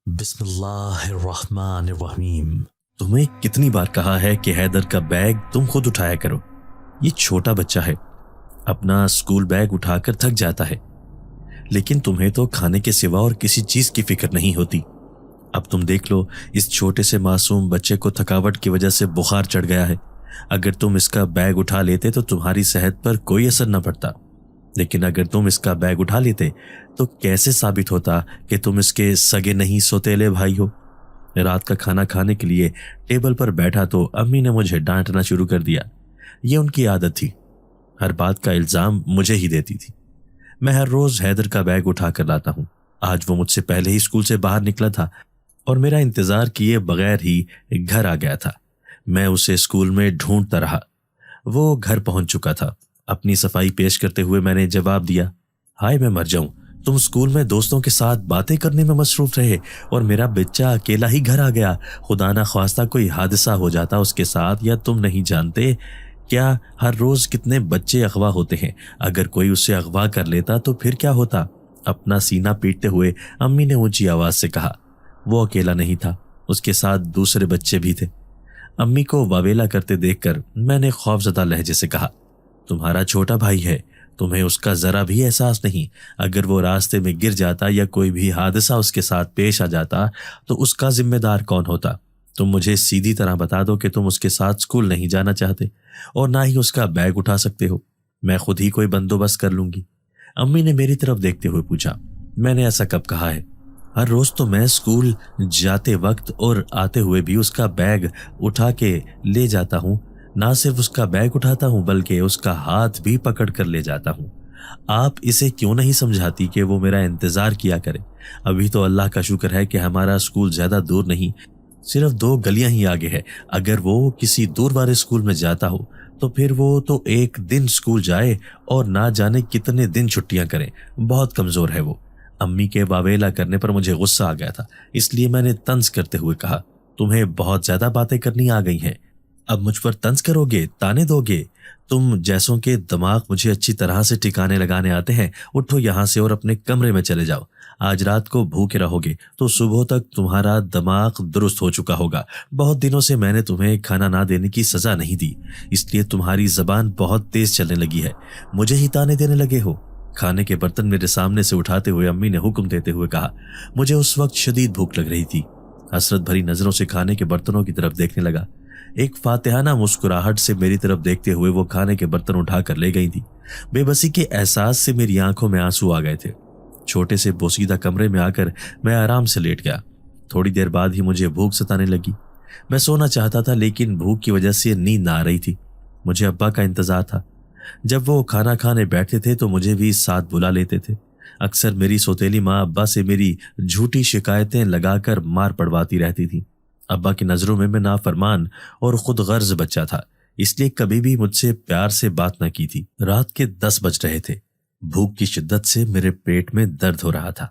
بسم اللہ الرحمن الرحیم۔ تمہیں کتنی بار کہا ہے کہ حیدر کا بیگ تم خود اٹھایا کرو۔ یہ چھوٹا بچہ ہے، اپنا اسکول بیگ اٹھا کر تھک جاتا ہے، لیکن تمہیں تو کھانے کے سوا اور کسی چیز کی فکر نہیں ہوتی۔ اب تم دیکھ لو، اس چھوٹے سے معصوم بچے کو تھکاوٹ کی وجہ سے بخار چڑھ گیا ہے۔ اگر تم اس کا بیگ اٹھا لیتے تو تمہاری صحت پر کوئی اثر نہ پڑتا، لیکن اگر تم اس کا بیگ اٹھا لیتے تو کیسے ثابت ہوتا کہ تم اس کے سگے نہیں سوتیلے بھائی ہو؟ رات کا کھانا کھانے کے لیے ٹیبل پر بیٹھا تو امی نے مجھے ڈانٹنا شروع کر دیا۔ یہ ان کی عادت تھی، ہر بات کا الزام مجھے ہی دیتی تھی۔ میں ہر روز حیدر کا بیگ اٹھا کر لاتا ہوں۔ آج وہ مجھ سے پہلے ہی اسکول سے باہر نکلا تھا اور میرا انتظار کیے بغیر ہی گھر آ گیا تھا۔ میں اسے اسکول میں ڈھونڈتا رہا، وہ گھر پہنچ چکا تھا۔ اپنی صفائی پیش کرتے ہوئے میں نے جواب دیا، ہائے میں مر جاؤں، تم اسکول میں دوستوں کے ساتھ باتیں کرنے میں مصروف رہے اور میرا بچہ اکیلا ہی گھر آ گیا۔ خدا نہ خواستہ کوئی حادثہ ہو جاتا اس کے ساتھ، یا تم نہیں جانتے کیا ہر روز کتنے بچے اغوا ہوتے ہیں؟ اگر کوئی اسے اغوا کر لیتا تو پھر کیا ہوتا؟ اپنا سینہ پیٹتے ہوئے امی نے اونچی آواز سے کہا۔ وہ اکیلا نہیں تھا، اس کے ساتھ دوسرے بچے بھی تھے۔ امی کو واویلا کرتے دیکھ کر میں نے خوفزدہ لہجے سے کہا، تمہارا چھوٹا بھائی ہے، تمہیں اس کا ذرا بھی احساس نہیں؟ اگر وہ راستے میں گر جاتا یا کوئی بھی حادثہ اس کے ساتھ پیش آ جاتا تو اس کا ذمہ دار کون ہوتا؟ تم مجھے سیدھی طرح بتا دو کہ تم اس کے ساتھ اسکول نہیں جانا چاہتے اور نہ ہی اس کا بیگ اٹھا سکتے ہو، میں خود ہی کوئی بندوبست کر لوں گی۔ امی نے میری طرف دیکھتے ہوئے پوچھا، میں نے ایسا کب کہا ہے؟ ہر روز تو میں اسکول جاتے وقت اور آتے ہوئے بھی اس کا بیگ اٹھا کے لے جاتا ہوں۔ نہ صرف اس کا بیگ اٹھاتا ہوں بلکہ اس کا ہاتھ بھی پکڑ کر لے جاتا ہوں۔ آپ اسے کیوں نہیں سمجھاتی کہ وہ میرا انتظار کیا کرے؟ ابھی تو اللہ کا شکر ہے کہ ہمارا اسکول زیادہ دور نہیں، صرف 2 گلیاں ہی آگے ہے۔ اگر وہ کسی دور والے اسکول میں جاتا ہو تو پھر وہ تو ایک دن اسکول جائے اور نہ جانے کتنے دن چھٹیاں کرے۔ بہت کمزور ہے وہ۔ امی کے واویلا کرنے پر مجھے غصہ آ گیا تھا، اس لیے میں نے طنز کرتے ہوئے کہا، تمہیں بہت زیادہ باتیں کرنی آ گئی ہیں، اب مجھ پر طنز کرو گے، تانے دو گے؟ تم جیسوں کے دماغ مجھے اچھی طرح سے ٹھکانے لگانے آتے ہیں۔ اٹھو یہاں سے اور اپنے کمرے میں چلے جاؤ۔ آج رات کو بھوکے رہو گے تو صبح تک تمہارا دماغ درست ہو چکا ہوگا۔ بہت دنوں سے میں نے تمہیں کھانا نہ دینے کی سزا نہیں دی، اس لیے تمہاری زبان بہت تیز چلنے لگی ہے، مجھے ہی تانے دینے لگے ہو۔ کھانے کے برتن میرے سامنے سے اٹھاتے ہوئے امی نے حکم دیتے ہوئے کہا۔ مجھے اس وقت شدید بھوک لگ رہی تھی۔ حسرت بھری نظروں سے کھانے کے برتنوں کی طرف دیکھنے لگا۔ ایک فاتحانہ مسکراہٹ سے میری طرف دیکھتے ہوئے وہ کھانے کے برتن اٹھا کر لے گئی تھی۔ بے بسی کے احساس سے میری آنکھوں میں آنسو آ گئے تھے۔ چھوٹے سے بوسیدہ کمرے میں آ کر میں آرام سے لیٹ گیا۔ تھوڑی دیر بعد ہی مجھے بھوک ستانے لگی۔ میں سونا چاہتا تھا لیکن بھوک کی وجہ سے نیند نہ آ رہی تھی۔ مجھے ابا کا انتظار تھا۔ جب وہ کھانا کھانے بیٹھتے تھے تو مجھے بھی ساتھ بلا لیتے تھے۔ اکثر میری سوتیلی ماں ابا سے میری جھوٹی شکایتیں لگا کر مار پڑواتی رہتی تھی۔ ابا کی نظروں میں نافرمان اور خود غرض بچہ تھا، اس لیے کبھی بھی مجھ سے پیار سے بات نہ کی تھی۔ رات کے 10 بج رہے تھے۔ بھوک کی شدت سے میرے پیٹ میں درد ہو رہا تھا۔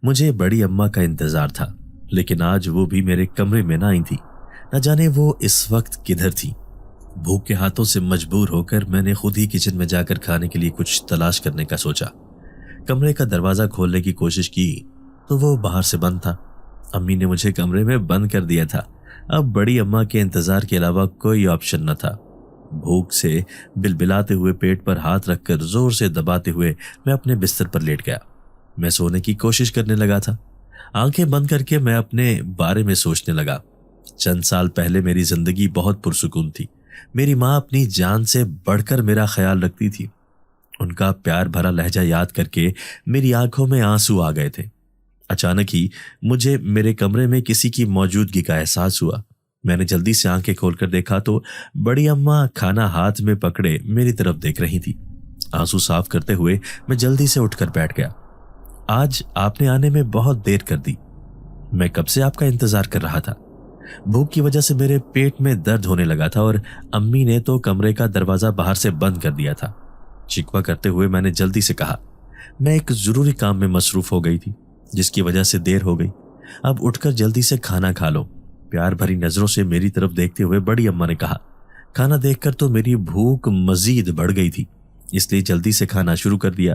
مجھے بڑی اماں کا انتظار تھا، لیکن آج وہ بھی میرے کمرے میں نہ آئی تھی۔ نہ جانے وہ اس وقت کدھر تھی۔ بھوک کے ہاتھوں سے مجبور ہو کر میں نے خود ہی کچن میں جا کر کھانے کے لیے کچھ تلاش کرنے کا سوچا۔ کمرے کا دروازہ کھولنے کی کوشش کی تو وہ باہر سے بند تھا۔ امی نے مجھے کمرے میں بند کر دیا تھا۔ اب بڑی اماں کے انتظار کے علاوہ کوئی آپشن نہ تھا۔ بھوک سے بلبلاتے ہوئے پیٹ پر ہاتھ رکھ کر زور سے دباتے ہوئے میں اپنے بستر پر لیٹ گیا۔ میں سونے کی کوشش کرنے لگا تھا۔ آنکھیں بند کر کے میں اپنے بارے میں سوچنے لگا۔ چند سال پہلے میری زندگی بہت پرسکون تھی۔ میری ماں اپنی جان سے بڑھ کر میرا خیال رکھتی تھی۔ ان کا پیار بھرا لہجہ یاد کر کے میری آنکھوں میں آنسو آ گئے تھے۔ اچانک ہی مجھے میرے کمرے میں کسی کی موجودگی کا احساس ہوا۔ میں نے جلدی سے آنکھیں کھول کر دیکھا تو بڑی اماں کھانا ہاتھ میں پکڑے میری طرف دیکھ رہی تھی۔ آنسو صاف کرتے ہوئے میں جلدی سے اٹھ کر بیٹھ گیا۔ آج آپ نے آنے میں بہت دیر کر دی، میں کب سے آپ کا انتظار کر رہا تھا۔ بھوک کی وجہ سے میرے پیٹ میں درد ہونے لگا تھا اور امی نے تو کمرے کا دروازہ باہر سے بند کر دیا تھا۔ شکوہ کرتے ہوئے میں نے جلدی سے کہا، میں ایک ضروری کام میں مصروف ہو گئی تھی جس کی وجہ سے دیر ہو گئی۔ اب اٹھ کر جلدی سے کھانا کھا لو۔ پیار بھری نظروں سے میری طرف دیکھتے ہوئے بڑی اماں نے کہا۔ کھانا دیکھ کر تو میری بھوک مزید بڑھ گئی تھی، اس لیے جلدی سے کھانا شروع کر دیا۔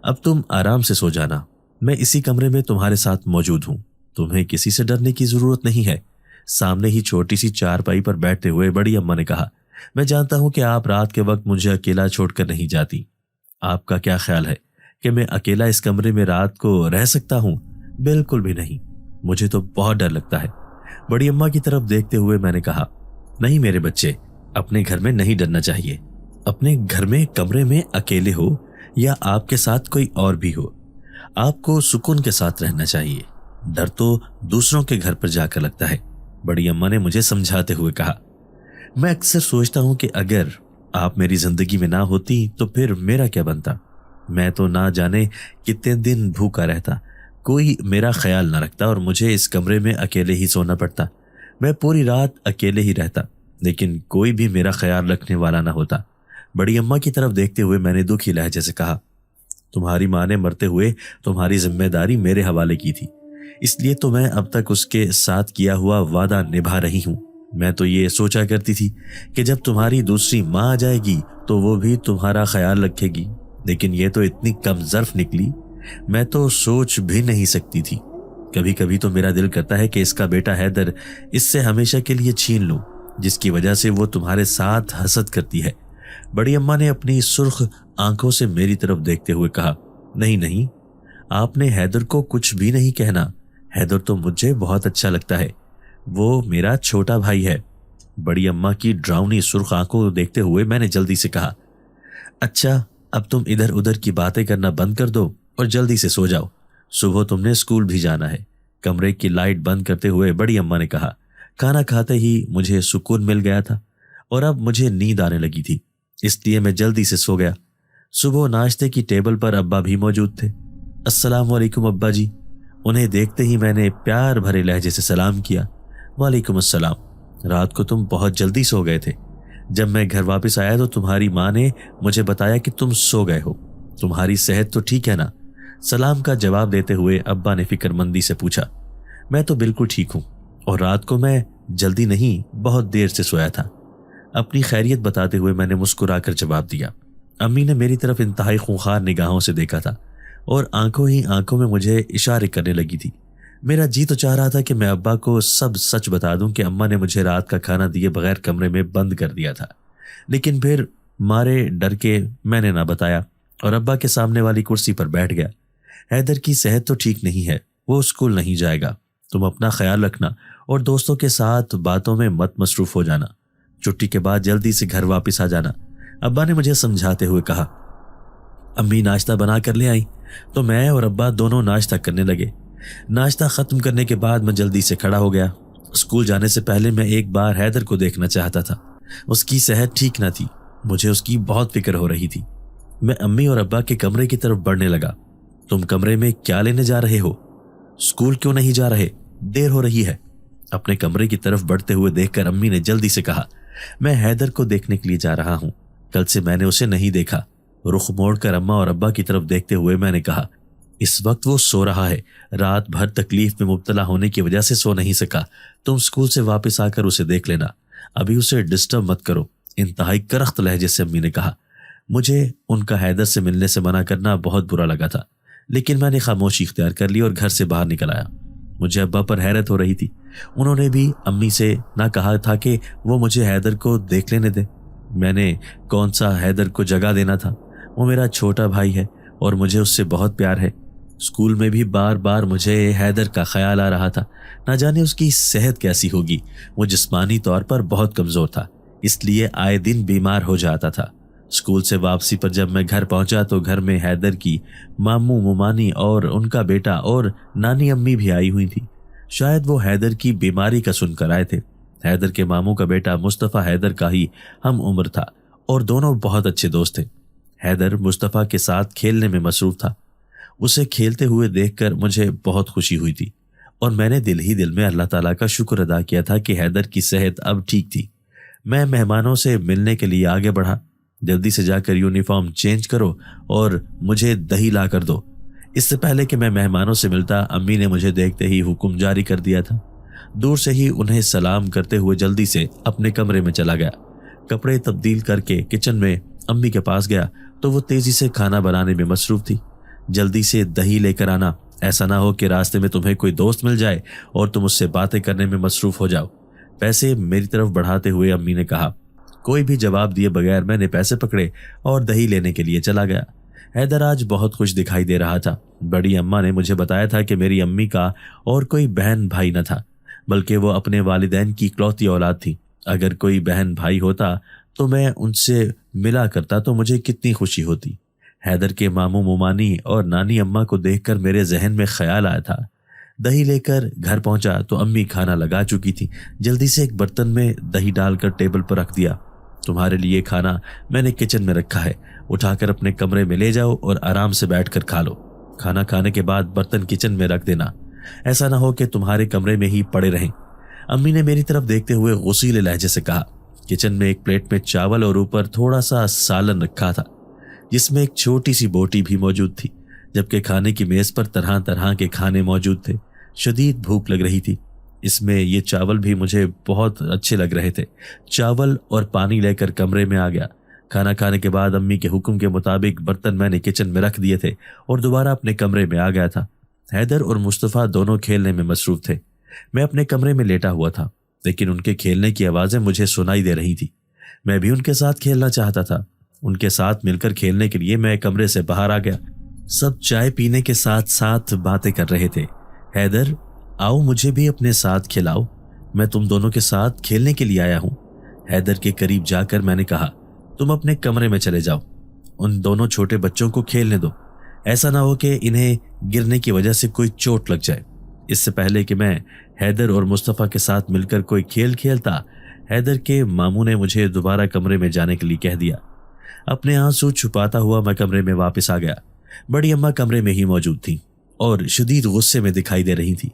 اب تم آرام سے سو جانا، میں اسی کمرے میں تمہارے ساتھ موجود ہوں، तुम्हें किसी से डरने की जरूरत नहीं है। सामने ही छोटी सी चारपाई पर बैठते हुए बड़ी अम्मा ने कहा, मैं जानता हूं कि आप रात के वक्त मुझे अकेला छोड़कर नहीं जाती। आपका क्या ख्याल है कि मैं अकेला इस कमरे में रात को रह सकता हूं? बिल्कुल भी नहीं, मुझे तो बहुत डर लगता है। बड़ी अम्मा की तरफ देखते हुए मैंने कहा, नहीं मेरे बच्चे, अपने घर में नहीं डरना चाहिए। अपने घर में कमरे में अकेले हो या आपके साथ कोई और भी हो, आपको सुकून के साथ रहना चाहिए। डर तो दूसरों के घर पर जाकर लगता है। बड़ी अम्मा ने मुझे समझाते हुए कहा, मैं अक्सर सोचता हूं कि अगर आप मेरी जिंदगी में ना होती तो फिर मेरा क्या बनता। मैं तो ना जाने कितने दिन भूखा रहता, कोई मेरा ख्याल ना रखता और मुझे इस कमरे में अकेले ही सोना पड़ता। मैं पूरी रात अकेले ही रहता, लेकिन कोई भी मेरा ख्याल रखने वाला ना होता। बड़ी अम्मा की तरफ देखते हुए मैंने दुखी लहजे से कहा, तुम्हारी माँ ने मरते हुए तुम्हारी जिम्मेदारी मेरे हवाले की थी, इसलिए तो मैं अब तक उसके साथ किया हुआ वादा निभा रही हूँ। मैं तो ये सोचा करती थी कि जब तुम्हारी दूसरी माँ आ जाएगी तो वो भी तुम्हारा ख्याल रखेगी, लेकिन ये तो इतनी कमजोर निकली, मैं तो सोच भी नहीं सकती थी। कभी कभी तो मेरा दिल करता है कि इसका बेटा हैदर इससे हमेशा के लिए छीन लूं, जिसकी वजह से वो तुम्हारे साथ हसद करती है। बड़ी अम्मा ने अपनी सुर्ख आंखों से मेरी तरफ देखते हुए कहा, नहीं नहीं, आपने हैदर को कुछ भी नहीं कहना। हैदर तो मुझे बहुत अच्छा लगता है, वो मेरा छोटा भाई है। बड़ी अम्मा की ड्राउनी सुर्ख आंखों को देखते हुए मैंने जल्दी से कहा, अच्छा अब तुम इधर उधर की बातें करना बंद कर दो और जल्दी से सो जाओ, सुबह तुमने स्कूल भी जाना है। कमरे की लाइट बंद करते हुए बड़ी अम्मा ने कहा, खाना खाते ही मुझे सुकून मिल गया था और अब मुझे नींद आने लगी थी, इसलिए मैं जल्दी से सो गया। सुबह नाश्ते की टेबल पर अब्बा भी मौजूद थे। अस्सलाम वालेकुम अब्बा जी। उन्हें देखते ही मैंने प्यार भरे लहजे से सलाम किया। वालेकुम अस्सलाम। रात को तुम बहुत जल्दी सो गए थे। जब मैं घर वापस आया तो तुम्हारी माँ ने मुझे बताया कि तुम सो गए हो। तुम्हारी सेहत तो ठीक है ना? सलाम का जवाब देते हुए अब्बा ने फिक्रमंदी से पूछा। मैं तो बिल्कुल ठीक हूँ और रात को मैं जल्दी नहीं, बहुत देर से सोया था। अपनी खैरियत बताते हुए मैंने मुस्कुराकर जवाब दिया। अम्मी ने मेरी तरफ इंतहाई खूंखार निगाहों से देखा था और आंखों ही आंखों में मुझे इशारे करने लगी थी। मेरा जी तो चाह रहा था कि मैं अब्बा को सब सच बता दूं कि अम्मा ने मुझे रात का खाना दिए बगैर कमरे में बंद कर दिया था, लेकिन फिर मारे डर के मैंने ना बताया और अब्बा के सामने वाली कुर्सी पर बैठ गया। हैदर की सेहत तो ठीक नहीं है, वो स्कूल नहीं जाएगा। तुम अपना ख्याल रखना और दोस्तों के साथ बातों में मत मसरूफ हो जाना। छुट्टी के बाद जल्दी से घर वापस आ जाना। अब्बा ने मुझे समझाते हुए कहा। अम्मी नाश्ता बना कर ले आई तो मैं और अब्बा दोनों नाश्ता करने लगे। नाश्ता खत्म करने के बाद मैं जल्दी से खड़ा हो गया। स्कूल जाने से पहले मैं एक बार हैदर को देखना चाहता था। उसकी सेहत ठीक ना थी, मुझे उसकी बहुत फिक्र हो रही थी। मैं अम्मी और अब्बा के कमरे की तरफ बढ़ने लगा। तुम कमरे में क्या लेने जा रहे हो? स्कूल क्यों नहीं जा रहे? देर हो रही है। अपने कमरे की तरफ बढ़ते हुए देखकर अम्मी ने जल्दी से कहा, मैं हैदर को देखने के लिए जा रहा हूं, कल से मैंने उसे नहीं देखा। रुख मोड़कर अम्मा और अब्बा की तरफ देखते हुए मैंने कहा, इस वक्त वो सो रहा है, रात भर तकलीफ में मुब्तला होने की वजह से सो नहीं सका। तुम स्कूल से वापस आकर उसे देख लेना, अभी उसे डिस्टर्ब मत करो। इंतहाई करख्त लहजे से अम्मी ने कहा। मुझे उनका हैदर से मिलने से मना करना बहुत बुरा लगा था, लेकिन मैंने खामोशी इख्तियार कर ली और घर से बाहर निकल आया। मुझे अब्बा पर हैरत हो रही थी। उन्होंने भी अम्मी से ना कहा था कि वो मुझे हैदर को देख लेने दे। मैंने कौन सा हैदर को जगह देना था? वो मेरा छोटा भाई है और मुझे उससे बहुत प्यार है। स्कूल में भी बार बार मुझे हैदर का ख्याल आ रहा था। ना जाने उसकी सेहत कैसी होगी। वो जिस्मानी तौर पर बहुत कमज़ोर था, इसलिए आए दिन बीमार हो जाता था। स्कूल से वापसी पर जब मैं घर पहुंचा तो घर में हैदर की मामू मुमानी और उनका बेटा और नानी अम्मी भी आई हुई थी। शायद वो हैदर की बीमारी का सुनकर आए थे। हैदर के मामू का बेटा मुस्तफ़ा हैदर का ही हम उम्र था और दोनों बहुत अच्छे दोस्त थे। हैदर मुस्तफ़ा के साथ खेलने में मसरूफ था। उसे खेलते हुए देखकर मुझे बहुत खुशी हुई थी और मैंने दिल ही दिल में अल्लाह ताला का शुक्र अदा किया था कि हैदर की सेहत अब ठीक थी। मैं मेहमानों से मिलने के लिए आगे बढ़ा। जल्दी से जाकर यूनिफॉर्म चेंज करो और मुझे दही ला कर दो। इससे पहले कि मैं मेहमानों से मिलता, अम्मी ने मुझे देखते ही हुक्म जारी कर दिया था। दूर से ही उन्हें सलाम करते हुए जल्दी से अपने कमरे में चला गया। कपड़े तब्दील करके किचन में अम्मी के पास गया तो वो तेजी से खाना बनाने में मसरूफ थी। जल्दी से दही लेकर आना ऐसा ना हो कि रास्ते में तुम्हें कोई दोस्त मिल जाए और तुम उससे बातें करने में मसरूफ हो जाओ। पैसे मेरी तरफ बढ़ाते हुए अम्मी ने कहा। कोई भी जवाब दिए बगैर मैंने पैसे पकड़े और दही लेने के लिए चला गया। हैदर आज बहुत कुछ दिखाई दे रहा था। बड़ी अम्मा ने मुझे बताया था कि मेरी अम्मी का और कोई बहन भाई न था, बल्कि वो अपने वालिदैन की इकलौती औलाद थी। अगर कोई बहन भाई होता तो मैं उनसे मिला करता तो मुझे कितनी खुशी होती। हैदर के मामू मुमानी और नानी अम्मा को देखकर मेरे जहन में ख्याल आया था। दही लेकर घर पहुंचा तो अम्मी खाना लगा चुकी थी। जल्दी से एक बर्तन में दही डालकर टेबल पर रख दिया। तुम्हारे लिए खाना मैंने किचन में रखा है, उठाकर अपने कमरे में ले जाओ और आराम से बैठकर खा लो। खाना खाने के बाद बर्तन किचन में रख देना, ऐसा ना हो कि तुम्हारे कमरे में ही पड़े रहें। अम्मी ने मेरी तरफ देखते हुए गुस्सीले लहजे से कहा। किचन में एक प्लेट में चावल और ऊपर थोड़ा सा सालन रखा था, जिसमें एक छोटी सी बोटी भी मौजूद थी, जबकि खाने की मेज पर तरह तरह के खाने मौजूद थे। शदीद भूख लग रही थी। इसमें ये चावल भी मुझे बहुत अच्छे लग रहे थे। चावल और पानी लेकर कमरे में आ गया। खाना खाने के बाद अम्मी के हुक्म के मुताबिक बर्तन मैंने किचन में रख दिए थे और दोबारा अपने कमरे में आ गया था। हैदर और मुस्तफ़ा दोनों खेलने में मसरूफ थे। मैं अपने कमरे में लेटा हुआ था, लेकिन उनके खेलने की आवाज़ें मुझे सुनाई दे रही थी। मैं भी उनके साथ खेलना चाहता था। उनके साथ मिलकर खेलने के लिए मैं कमरे से बाहर आ गया। सब चाय पीने के साथ साथ बातें कर रहे थे। हैदर, आओ मुझे भी अपने साथ खिलाओ, मैं तुम दोनों के साथ खेलने के लिए आया हूँ। हैदर के करीब जाकर मैंने कहा, तुम अपने कमरे में चले जाओ, उन दोनों छोटे बच्चों को खेलने दो। ऐसा ना हो कि इन्हें गिरने की वजह से कोई चोट लग जाए। इससे पहले कि मैं हैदर और मुस्तफ़ा के साथ मिलकर कोई खेल खेलता, हैदर के मामू ने मुझे दोबारा कमरे में जाने के लिए कह दिया। अपने आंसू छुपाता हुआ मैं कमरे में वापस आ गया। बड़ी अम्मा कमरे में ही मौजूद थी और शदीद गुस्से में दिखाई दे रही थी।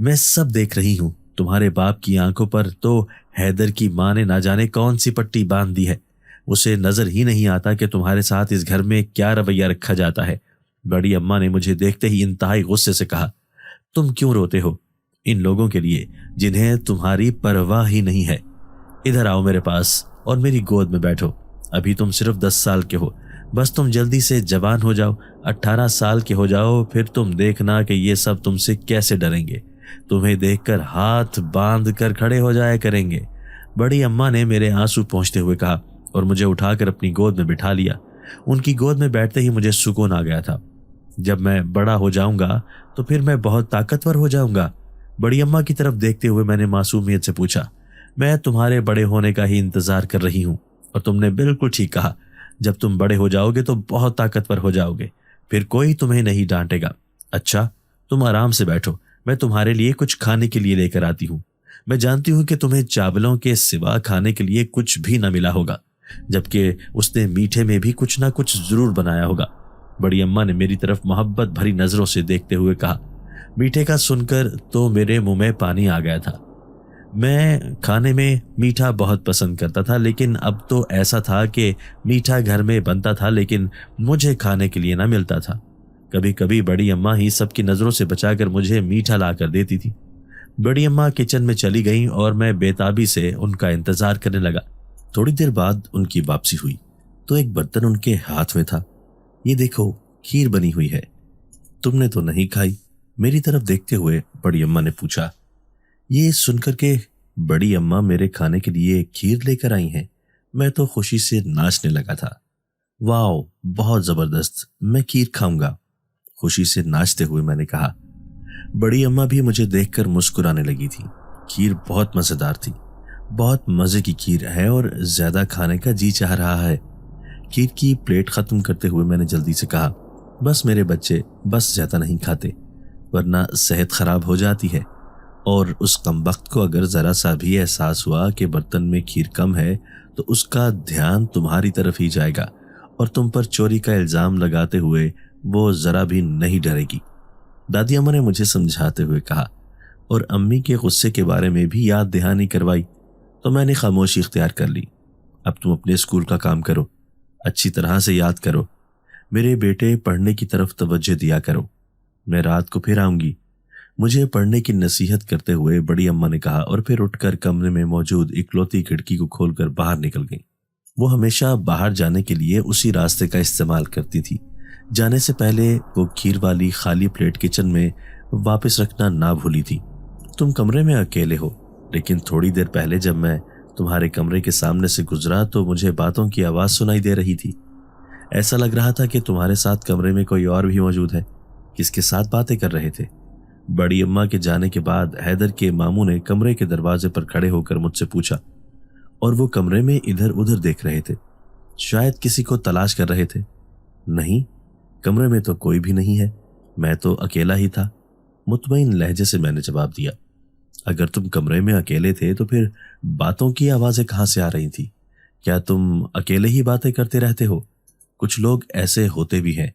मैं सब देख रही हूँ। तुम्हारे बाप की आंखों पर तो हैदर की माँ ने ना जाने कौन सी पट्टी बांध दी है। उसे नजर ही नहीं आता कि तुम्हारे साथ इस घर में क्या रवैया रखा जाता है। बड़ी अम्मा ने मुझे देखते ही इंतहाई गुस्से से कहा, तुम क्यों रोते हो इन लोगों के लिए जिन्हें तुम्हारी परवाह ही नहीं है। इधर आओ मेरे पास और मेरी गोद में बैठो। अभी तुम सिर्फ 10 साल के हो, बस तुम जल्दी से जवान हो जाओ, 18 साल के हो जाओ, फिर तुम देखना कि ये सब तुमसे कैसे डरेंगे। तुम्हें देखकर हाथ बांध कर खड़े हो जाया करेंगे। बड़ी अम्मा ने मेरे आंसू पोंछते हुए कहा और मुझे उठाकर अपनी गोद में बिठा लिया। उनकी गोद में बैठते ही मुझे सुकून आ गया था। जब मैं बड़ा हो जाऊंगा तो फिर मैं बहुत ताकतवर हो जाऊंगा। बड़ी अम्मा की तरफ देखते हुए मैंने मासूमियत से पूछा, मैं तुम्हारे बड़े होने का ही इंतजार कर रही हूँ और तुमने बिल्कुल ठीक कहा। जब तुम बड़े हो जाओगे तो बहुत ताकतवर हो जाओगे, फिर कोई तुम्हें नहीं डांटेगा। अच्छा, तुम आराम से बैठो, मैं तुम्हारे लिए कुछ खाने के लिए लेकर आती हूँ। मैं जानती हूँ कि तुम्हें चावलों के सिवा खाने के लिए कुछ भी न मिला होगा, जबकि उसने मीठे में भी कुछ ना कुछ जरूर बनाया होगा। बड़ी अम्मा ने मेरी तरफ मोहब्बत भरी नजरों से देखते हुए कहा। मीठे का सुनकर तो मेरे मुंह में पानी आ गया था। मैं खाने में मीठा बहुत पसंद करता था, लेकिन अब तो ऐसा था कि मीठा घर में बनता था लेकिन मुझे खाने के लिए ना मिलता था। कभी कभी बड़ी अम्मा ही सबकी नज़रों से बचाकर मुझे मीठा ला कर देती थी। बड़ी अम्मा किचन में चली गईं और मैं बेताबी से उनका इंतजार करने लगा। थोड़ी देर बाद उनकी वापसी हुई तो एक बर्तन उनके हाथ में था। ये देखो, खीर बनी हुई है, तुमने तो नहीं खाई? मेरी तरफ देखते हुए बड़ी अम्मा ने पूछा। ये सुनकर के बड़ी अम्मा मेरे खाने के लिए खीर लेकर आई हैं। मैं तो खुशी से नाचने लगा था। वाह, बहुत जबरदस्त, मैं खीर खाऊंगा, खुशी से नाचते हुए मैंने कहा। बड़ी अम्मा भी मुझे देखकर मुस्कुराने लगी थी। खीर बहुत मजेदार थी, बहुत मजे की खीर है और ज्यादा खाने का जी चाह रहा है। खीर की प्लेट खत्म करते हुए मैंने जल्दी से कहा, बस मेरे बच्चे, बस ज्यादा नहीं खाते वरना सेहत खराब हो जाती है। और उस कमबख्त को अगर जरा सा भी एहसास हुआ कि बर्तन में खीर कम है तो उसका ध्यान तुम्हारी तरफ ही जाएगा और तुम पर चोरी का इल्जाम लगाते हुए वो जरा भी नहीं डरेगी। दादी अम्मा ने मुझे समझाते हुए कहा और अम्मी के गुस्से के बारे में भी याद दहानी करवाई तो मैंने खामोशी इख्तियार कर ली। अब तुम अपने स्कूल का काम करो, अच्छी तरह से याद करो। मेरे बेटे, पढ़ने की तरफ तवज्जो दिया करो। मैं रात को फिर आऊंगी, मुझे पढ़ने की नसीहत करते हुए बड़ी अम्मा ने कहा और फिर उठकर कमरे में मौजूद इकलौती खिड़की को खोलकर बाहर निकल गई। वो हमेशा बाहर जाने के लिए उसी रास्ते का इस्तेमाल करती थी جانے سے پہلے وہ کھیر والی خالی پلیٹ کچن میں واپس رکھنا نہ بھولی تھی۔ تم کمرے میں اکیلے ہو، لیکن تھوڑی دیر پہلے جب میں تمہارے کمرے کے سامنے سے گزرا تو مجھے باتوں کی آواز سنائی دے رہی تھی۔ ایسا لگ رہا تھا کہ تمہارے ساتھ کمرے میں کوئی اور بھی موجود ہے۔ کس کے ساتھ باتیں کر رہے تھے؟ بڑی اماں کے جانے کے بعد حیدر کے ماموں نے کمرے کے دروازے پر کھڑے ہو کر مجھ سے پوچھا، اور وہ کمرے میں ادھر ادھر دیکھ رہے تھے، شاید کسی کو تلاش کر رہے تھے۔ نہیں، کمرے میں تو کوئی بھی نہیں ہے، میں تو اکیلا ہی تھا، مطمئن لہجے سے میں نے جواب دیا۔ اگر تم کمرے میں اکیلے تھے تو پھر باتوں کی آوازیں کہاں سے آ رہی تھی؟ کیا تم اکیلے ہی باتیں کرتے رہتے ہو؟ کچھ لوگ ایسے ہوتے بھی ہیں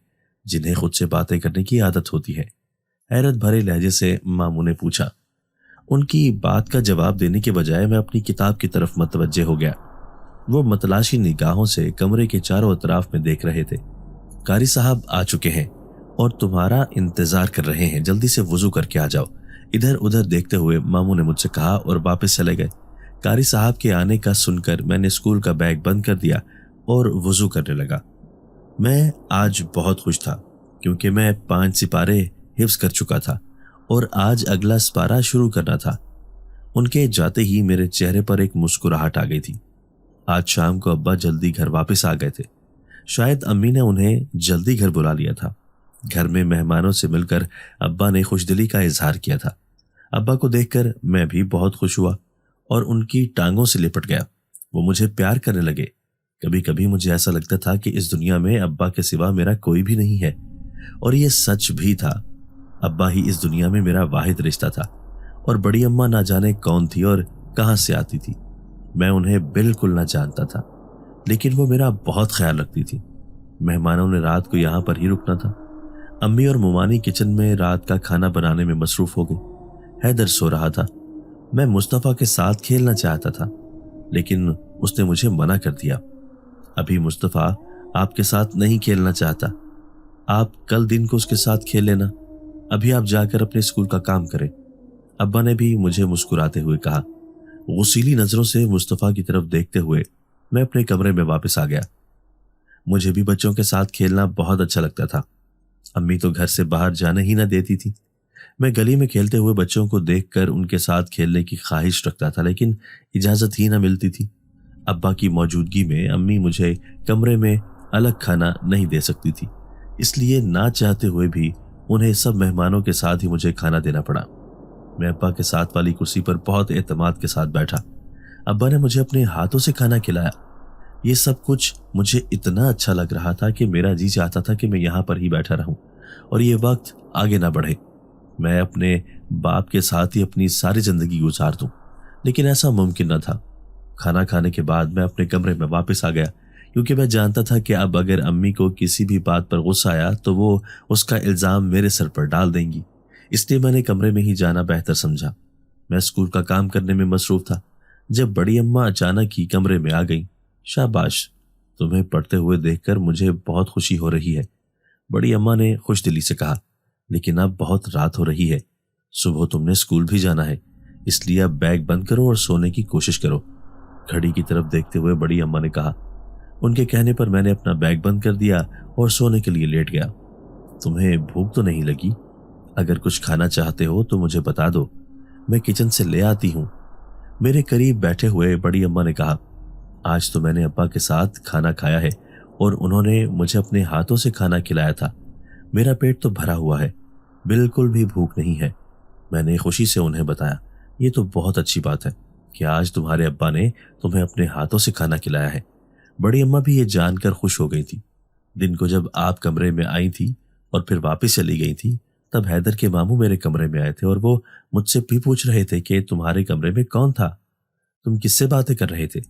جنہیں خود سے باتیں کرنے کی عادت ہوتی ہے، حیرت بھرے لہجے سے ماموں نے پوچھا۔ ان کی بات کا جواب دینے کے بجائے میں اپنی کتاب کی طرف متوجہ ہو گیا۔ وہ متلاشی نگاہوں سے کمرے کے چاروں اطراف میں دیکھ رہے تھے۔ قاری صاحب آ چکے ہیں اور تمہارا انتظار کر رہے ہیں، جلدی سے وضو کر کے آ جاؤ، ادھر ادھر دیکھتے ہوئے ماموں نے مجھ سے کہا اور واپس چلے گئے۔ قاری صاحب کے آنے کا سن کر میں نے اسکول کا بیگ بند کر دیا اور وضو کرنے لگا۔ میں آج بہت خوش تھا کیونکہ میں 5 سپارے حفظ کر چکا تھا اور آج اگلا سپارہ شروع کرنا تھا۔ ان کے جاتے ہی میرے چہرے پر ایک مسکراہٹ آ گئی تھی۔ آج شام کو ابا جلدی گھر واپس آ گئے تھے، شاید امی نے انہیں جلدی گھر بلا لیا تھا۔ گھر میں مہمانوں سے مل کر ابا نے خوش دلی کا اظہار کیا تھا۔ ابا کو دیکھ کر میں بھی بہت خوش ہوا اور ان کی ٹانگوں سے لپٹ گیا۔ وہ مجھے پیار کرنے لگے۔ کبھی کبھی مجھے ایسا لگتا تھا کہ اس دنیا میں ابا کے سوا میرا کوئی بھی نہیں ہے، اور یہ سچ بھی تھا۔ ابا ہی اس دنیا میں میرا واحد رشتہ تھا، اور بڑی اماں نہ جانے کون تھی اور کہاں سے آتی تھی۔ میں انہیں بالکل نہ جانتا تھا، لیکن وہ میرا بہت خیال رکھتی تھی۔ مہمانوں نے رات کو یہاں پر ہی رکنا تھا۔ امی اور ممانی کچن میں رات کا کھانا بنانے میں مصروف ہو گئی۔ حیدر سو رہا تھا۔ میں مصطفیٰ کے ساتھ کھیلنا چاہتا تھا، لیکن اس نے مجھے منع کر دیا۔ ابھی مصطفیٰ آپ کے ساتھ نہیں کھیلنا چاہتا، آپ کل دن کو اس کے ساتھ کھیل لینا، ابھی آپ جا کر اپنے اسکول کا کام کریں۔ ابا نے بھی مجھے مسکراتے ہوئے کہا۔ غصیلی نظروں سے مصطفیٰ کی طرف دیکھتے ہوئے میں اپنے کمرے میں واپس آ گیا۔ مجھے بھی بچوں کے ساتھ کھیلنا بہت اچھا لگتا تھا۔ امی تو گھر سے باہر جانے ہی نہ دیتی تھی۔ میں گلی میں کھیلتے ہوئے بچوں کو دیکھ کر ان کے ساتھ کھیلنے کی خواہش رکھتا تھا، لیکن اجازت ہی نہ ملتی تھی۔ ابا کی موجودگی میں امی مجھے کمرے میں الگ کھانا نہیں دے سکتی تھی، اس لیے نہ چاہتے ہوئے بھی انہیں سب مہمانوں کے ساتھ ہی مجھے کھانا دینا پڑا۔ میں ابا کے ساتھ والی کرسی پر بہت اعتماد کے ساتھ بیٹھا۔ ابا نے مجھے اپنے ہاتھوں سے کھانا کھلایا۔ یہ سب کچھ مجھے اتنا اچھا لگ رہا تھا کہ میرا جی چاہتا تھا کہ میں یہاں پر ہی بیٹھا رہوں اور یہ وقت آگے نہ بڑھے، میں اپنے باپ کے ساتھ ہی اپنی ساری زندگی گزار دوں، لیکن ایسا ممکن نہ تھا۔ کھانا کھانے کے بعد میں اپنے کمرے میں واپس آ گیا، کیونکہ میں جانتا تھا کہ اب اگر امی کو کسی بھی بات پر غصہ آیا تو وہ اس کا الزام میرے سر پر ڈال دیں گی، اس لیے میں نے کمرے میں ہی جانا بہتر سمجھا۔ میں اسکول کا کام کرنے میں مصروف تھا جب بڑی اماں اچانک ہی کمرے میں آ گئیں۔ شاباش، تمہیں پڑھتے ہوئے دیکھ کر مجھے بہت خوشی ہو رہی ہے، بڑی اماں نے خوش دلی سے کہا، لیکن اب بہت رات ہو رہی ہے، صبح تم نے اسکول بھی جانا ہے، اس لیے اب بیگ بند کرو اور سونے کی کوشش کرو۔ گھڑی کی طرف دیکھتے ہوئے بڑی اماں نے کہا۔ ان کے کہنے پر میں نے اپنا بیگ بند کر دیا اور سونے کے لیے لیٹ گیا۔ تمہیں بھوک تو نہیں لگی؟ اگر کچھ کھانا چاہتے ہو تو مجھے بتا دو، میں کچن سے لے آتی ہوں۔ میرے قریب بیٹھے ہوئے بڑی اماں نے کہا، آج تو میں نے ابا کے ساتھ کھانا کھایا ہے اور انہوں نے مجھے اپنے ہاتھوں سے کھانا کھلایا تھا، میرا پیٹ تو بھرا ہوا ہے، بالکل بھی بھوک نہیں ہے۔ میں نے خوشی سے انہیں بتایا، یہ تو بہت اچھی بات ہے کہ آج تمہارے ابا نے تمہیں اپنے ہاتھوں سے کھانا کھلایا ہے۔ بڑی اماں بھی یہ جان کر خوش ہو گئی تھی۔ دن کو جب آپ کمرے میں آئی تھی اور پھر واپس چلی گئی تھی، تب حیدر کے ماموں میرے کمرے میں آئے تھے اور وہ مجھ سے بھی پوچھ رہے تھے کہ تمہارے کمرے میں کون تھا، تم کس سے باتیں کر رہے تھے؟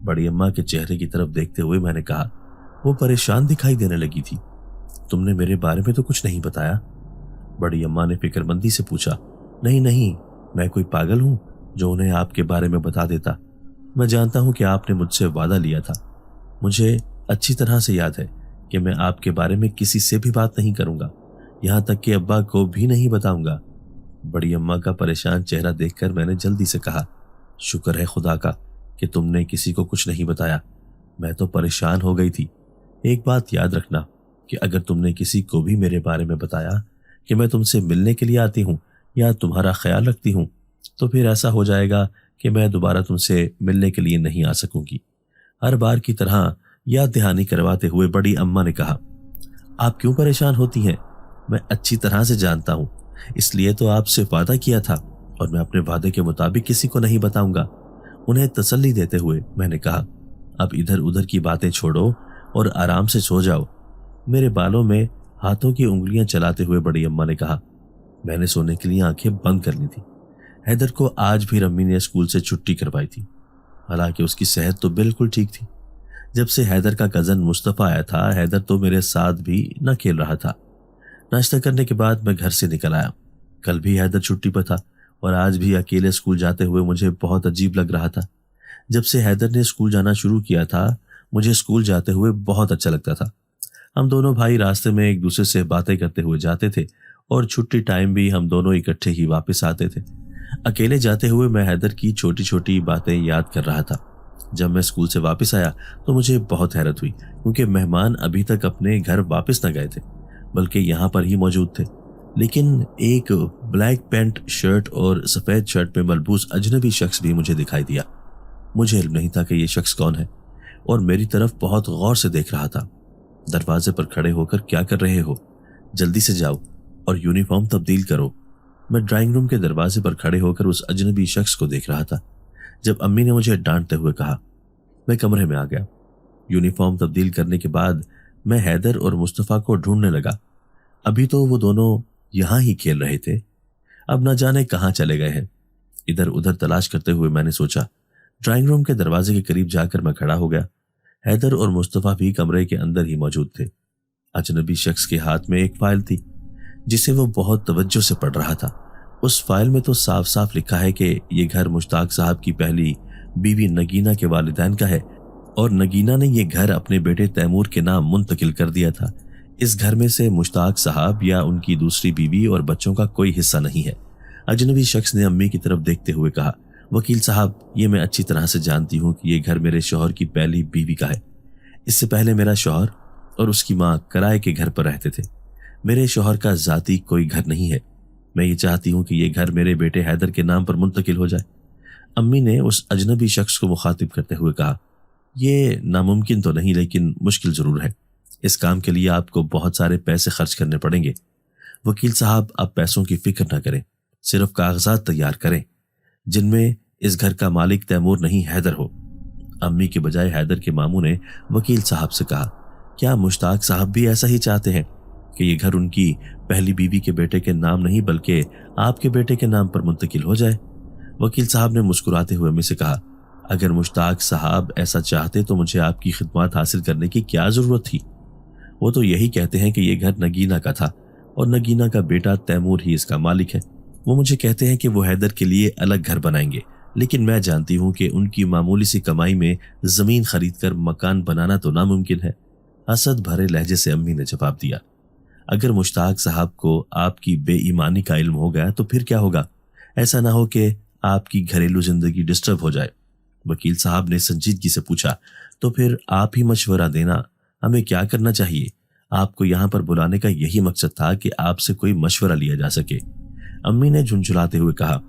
بڑی اماں کے چہرے کی طرف دیکھتے ہوئے میں نے کہا، وہ پریشان دکھائی دینے لگی تھی، تم نے میرے بارے میں تو کچھ نہیں بتایا۔ بڑی اماں نے فکر مندی سے پوچھا، نہیں، میں کوئی پاگل ہوں جو انہیں آپ کے بارے میں بتا دیتا، میں جانتا ہوں کہ آپ نے مجھ سے وعدہ لیا تھا، مجھے اچھی طرح سے یاد ہے کہ میں آپ کے بارے میں کسی سے بھی بات نہیں کروں گا، یہاں تک کہ ابا کو بھی نہیں بتاؤں گا۔ بڑی اماں کا پریشان چہرہ دیکھ کر میں نے جلدی سے کہا، شکر ہے خدا کا کہ تم نے کسی کو کچھ نہیں بتایا، میں تو پریشان ہو گئی تھی۔ ایک بات یاد رکھنا कि अगर तुमने किसी को भी मेरे बारे में बताया कि मैं तुमसे मिलने के लिए आती हूँ या तुम्हारा ख्याल रखती हूँ, तो फिर ऐसा हो जाएगा कि मैं दोबारा तुमसे मिलने के लिए नहीं आ सकूंगी। हर बार की तरह याद दहानी करवाते हुए बड़ी अम्मा ने कहा, आप क्यों परेशान होती हैं? मैं अच्छी तरह से जानता हूँ, इसलिए तो आपसे वादा किया था और मैं अपने वादे के मुताबिक किसी को नहीं बताऊंगा। उन्हें तसल्ली देते हुए मैंने कहा, अब इधर उधर की बातें छोड़ो और आराम से सो जाओ। मेरे बालों में हाथों की उंगलियां चलाते हुए बड़ी अम्मा ने कहा। मैंने सोने के लिए आंखें बंद कर ली थी। हैदर को आज भी अम्मी ने स्कूल से छुट्टी करवाई थी, हालांकि उसकी सेहत तो बिल्कुल ठीक थी। जब से हैदर का कजन मुस्तफ़ा आया था, हैदर तो मेरे साथ भी न खेल रहा था। नाश्ता करने के बाद मैं घर से निकल आया। कल भी हैदर छुट्टी पर था और आज भी अकेले स्कूल जाते हुए मुझे बहुत अजीब लग रहा था। जब से हैदर ने स्कूल जाना शुरू किया था, मुझे स्कूल जाते हुए बहुत अच्छा लगता था। हम दोनों भाई रास्ते में एक दूसरे से बातें करते हुए जाते थे और छुट्टी टाइम भी हम दोनों इकट्ठे ही वापस आते थे। अकेले जाते हुए मैं हैदर की छोटी छोटी बातें याद कर रहा था। जब मैं स्कूल से वापस आया तो मुझे बहुत हैरत हुई, क्योंकि मेहमान अभी तक अपने घर वापस न गए थे, बल्कि यहाँ पर ही मौजूद थे। लेकिन एक ब्लैक पैंट शर्ट और सफ़ेद शर्ट में मलबूस अजनबी शख्स भी मुझे दिखाई दिया। मुझे इल्म नहीं था कि ये शख्स कौन है और मेरी तरफ बहुत गौर से देख रहा था। दरवाजे पर खड़े होकर क्या कर रहे हो? जल्दी से जाओ और यूनिफॉर्म तब्दील करो। मैं ड्राइंग रूम के दरवाजे पर खड़े होकर उस अजनबी शख्स को देख रहा था। जब अम्मी ने मुझे डांटते हुए कहा, मैं कमरे में आ गया। यूनिफॉर्म तब्दील करने के बाद मैं हैदर और मुस्तफ़ा को ढूंढने लगा। अभी तो वो दोनों यहाँ ही खेल रहे थे, अब न जाने कहाँ चले गए हैं। इधर उधर तलाश करते हुए मैंने सोचा। ड्राइंग रूम के दरवाजे के करीब जाकर मैं खड़ा हो गया। हैदर और मुस्तफ़ा भी कमरे के अंदर ही मौजूद थे। अजनबी शख्स के हाथ में एक फाइल थी जिसे वो बहुत तवज्जो से पढ़ रहा था। उस फाइल में तो साफ साफ लिखा है कि ये घर मुश्ताक साहब की पहली बीवी नगीना के वालिदैन का है और नगीना ने ये घर अपने बेटे तैमूर के नाम मुंतकिल कर दिया था। इस घर में से मुश्ताक साहब या उनकी दूसरी बीवी और बच्चों का कोई हिस्सा नहीं है। अजनबी शख्स ने अम्मी की तरफ देखते हुए कहा, वकील साहब, ये मैं अच्छी तरह से जानती हूँ कि ये घर मेरे शौहर की पहली बीवी का है। इससे पहले मेरा शौहर और उसकी माँ किराए के घर पर रहते थे। मेरे शौहर का जाती कोई घर नहीं है। मैं ये चाहती हूँ कि ये घर मेरे बेटे हैदर के नाम पर मुंतकिल हो जाए। अम्मी ने उस अजनबी शख्स को मुखातिब करते हुए कहा, यह नामुमकिन तो नहीं, लेकिन मुश्किल जरूर है। इस काम के लिए आपको बहुत सारे पैसे खर्च करने पड़ेंगे। वकील साहब, आप पैसों की फिक्र न करें, सिर्फ कागजात तैयार करें जिनमें इस घर का मालिक तैमूर नहीं हैदर हो। अम्मी के बजाय हैदर के मामू ने वकील साहब से कहा, क्या मुश्ताक साहब भी ऐसा ही चाहते हैं कि ये घर उनकी पहली बीवी के बेटे के नाम नहीं बल्कि आपके बेटे के नाम पर मुंतकिल हो जाए? वकील साहब ने मुस्कुराते हुए अम्मी से कहा, अगर मुश्ताक साहब ऐसा चाहते तो मुझे आपकी खिदमत हासिल करने की क्या जरूरत थी? वो तो यही कहते हैं कि ये घर नगीना का था और नगीना का बेटा तैमूर ही इसका मालिक है। वो मुझे कहते हैं कि वो हैदर के लिए अलग घर बनाएंगे, लेकिन मैं जानती हूँ कि उनकी मामूली सी कमाई में जमीन खरीदकर मकान बनाना तो नामुमकिन है। हसद भरे लहजे से अम्मी ने जवाब दिया, अगर मुश्ताक साहब को आपकी बेईमानी का इल्म हो गया तो फिर क्या होगा? ऐसा ना हो कि आपकी घरेलू जिंदगी डिस्टर्ब हो जाए। वकील साहब ने संजीदगी से पूछा, तो फिर आप ही मशवरा देना, हमें क्या करना चाहिए? आपको यहाँ पर बुलाने का यही मकसद था कि आपसे कोई मशवरा लिया जा सके। अम्मी ने झुंझुलाते हुए कहा,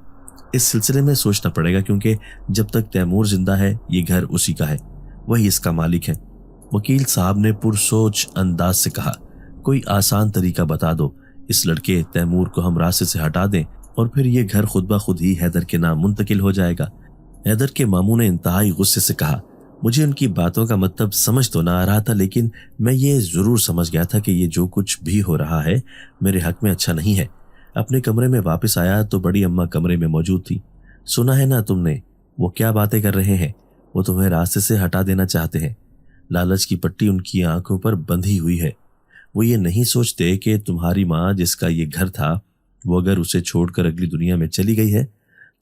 इस सिलसिले में सोचना पड़ेगा, क्योंकि जब तक तैमूर जिंदा है ये घर उसी का है, वही इसका मालिक है। वकील साहब ने पुरसोच अंदाज से कहा, कोई आसान तरीका बता दो, इस लड़के तैमूर को हम रास्ते से हटा दें और फिर ये घर खुद ब खुद ही हैदर के नाम मुंतकिल हो जाएगा। हैदर के मामू ने इंतहाई गुस्से से कहा, मुझे उनकी बातों का मतलब समझ तो ना आ रहा था, लेकिन मैं ये जरूर समझ गया था कि ये जो कुछ भी हो रहा है मेरे हक में अच्छा नहीं है। अपने कमरे में वापस आया तो बड़ी अम्मा कमरे में मौजूद थी। सुना है ना तुमने, वो क्या बातें कर रहे हैं? वो तुम्हें रास्ते से हटा देना चाहते हैं। लालच की पट्टी उनकी आंखों पर बंधी हुई है। वो ये नहीं सोचते कि तुम्हारी माँ जिसका ये घर था, वो अगर उसे छोड़कर अगली दुनिया में चली गई है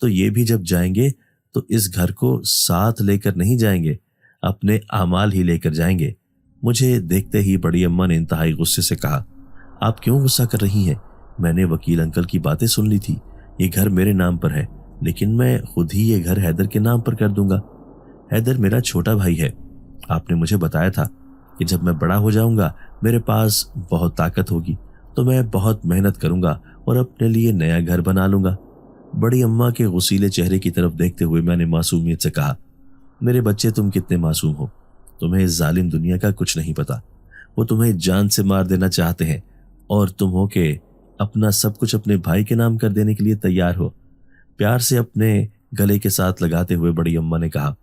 तो ये भी जब जाएंगे तो इस घर को साथ लेकर नहीं जाएंगे, अपने आमाल ही लेकर जाएंगे। मुझे देखते ही बड़ी अम्मा ने इंतहाई गुस्से से कहा, आप क्यों गुस्सा कर रही हैं? मैंने वकील अंकल की बातें सुन ली थी। ये घर मेरे नाम पर है, लेकिन मैं खुद ही ये घर हैदर के नाम पर कर दूंगा। हैदर मेरा छोटा भाई है, आपने मुझे बताया था। कि जब मैं बड़ा हो जाऊंगा मेरे पास बहुत ताकत होगी तो मैं बहुत मेहनत करूंगा और अपने लिए नया घर बना लूंगा। बड़ी अम्मा के गुस्सीले चेहरे की तरफ देखते हुए मैंने मासूमियत से कहा, मेरे बच्चे तुम कितने मासूम हो, तुम्हें इस जालिम दुनिया का कुछ नहीं पता। वो तुम्हें जान से मार देना चाहते हैं और तुम हो के अपना सब कुछ अपने भाई के नाम कर देने के लिए तैयार हो। प्यार से अपने गले के साथ लगाते हुए बड़ी अम्मा ने कहा,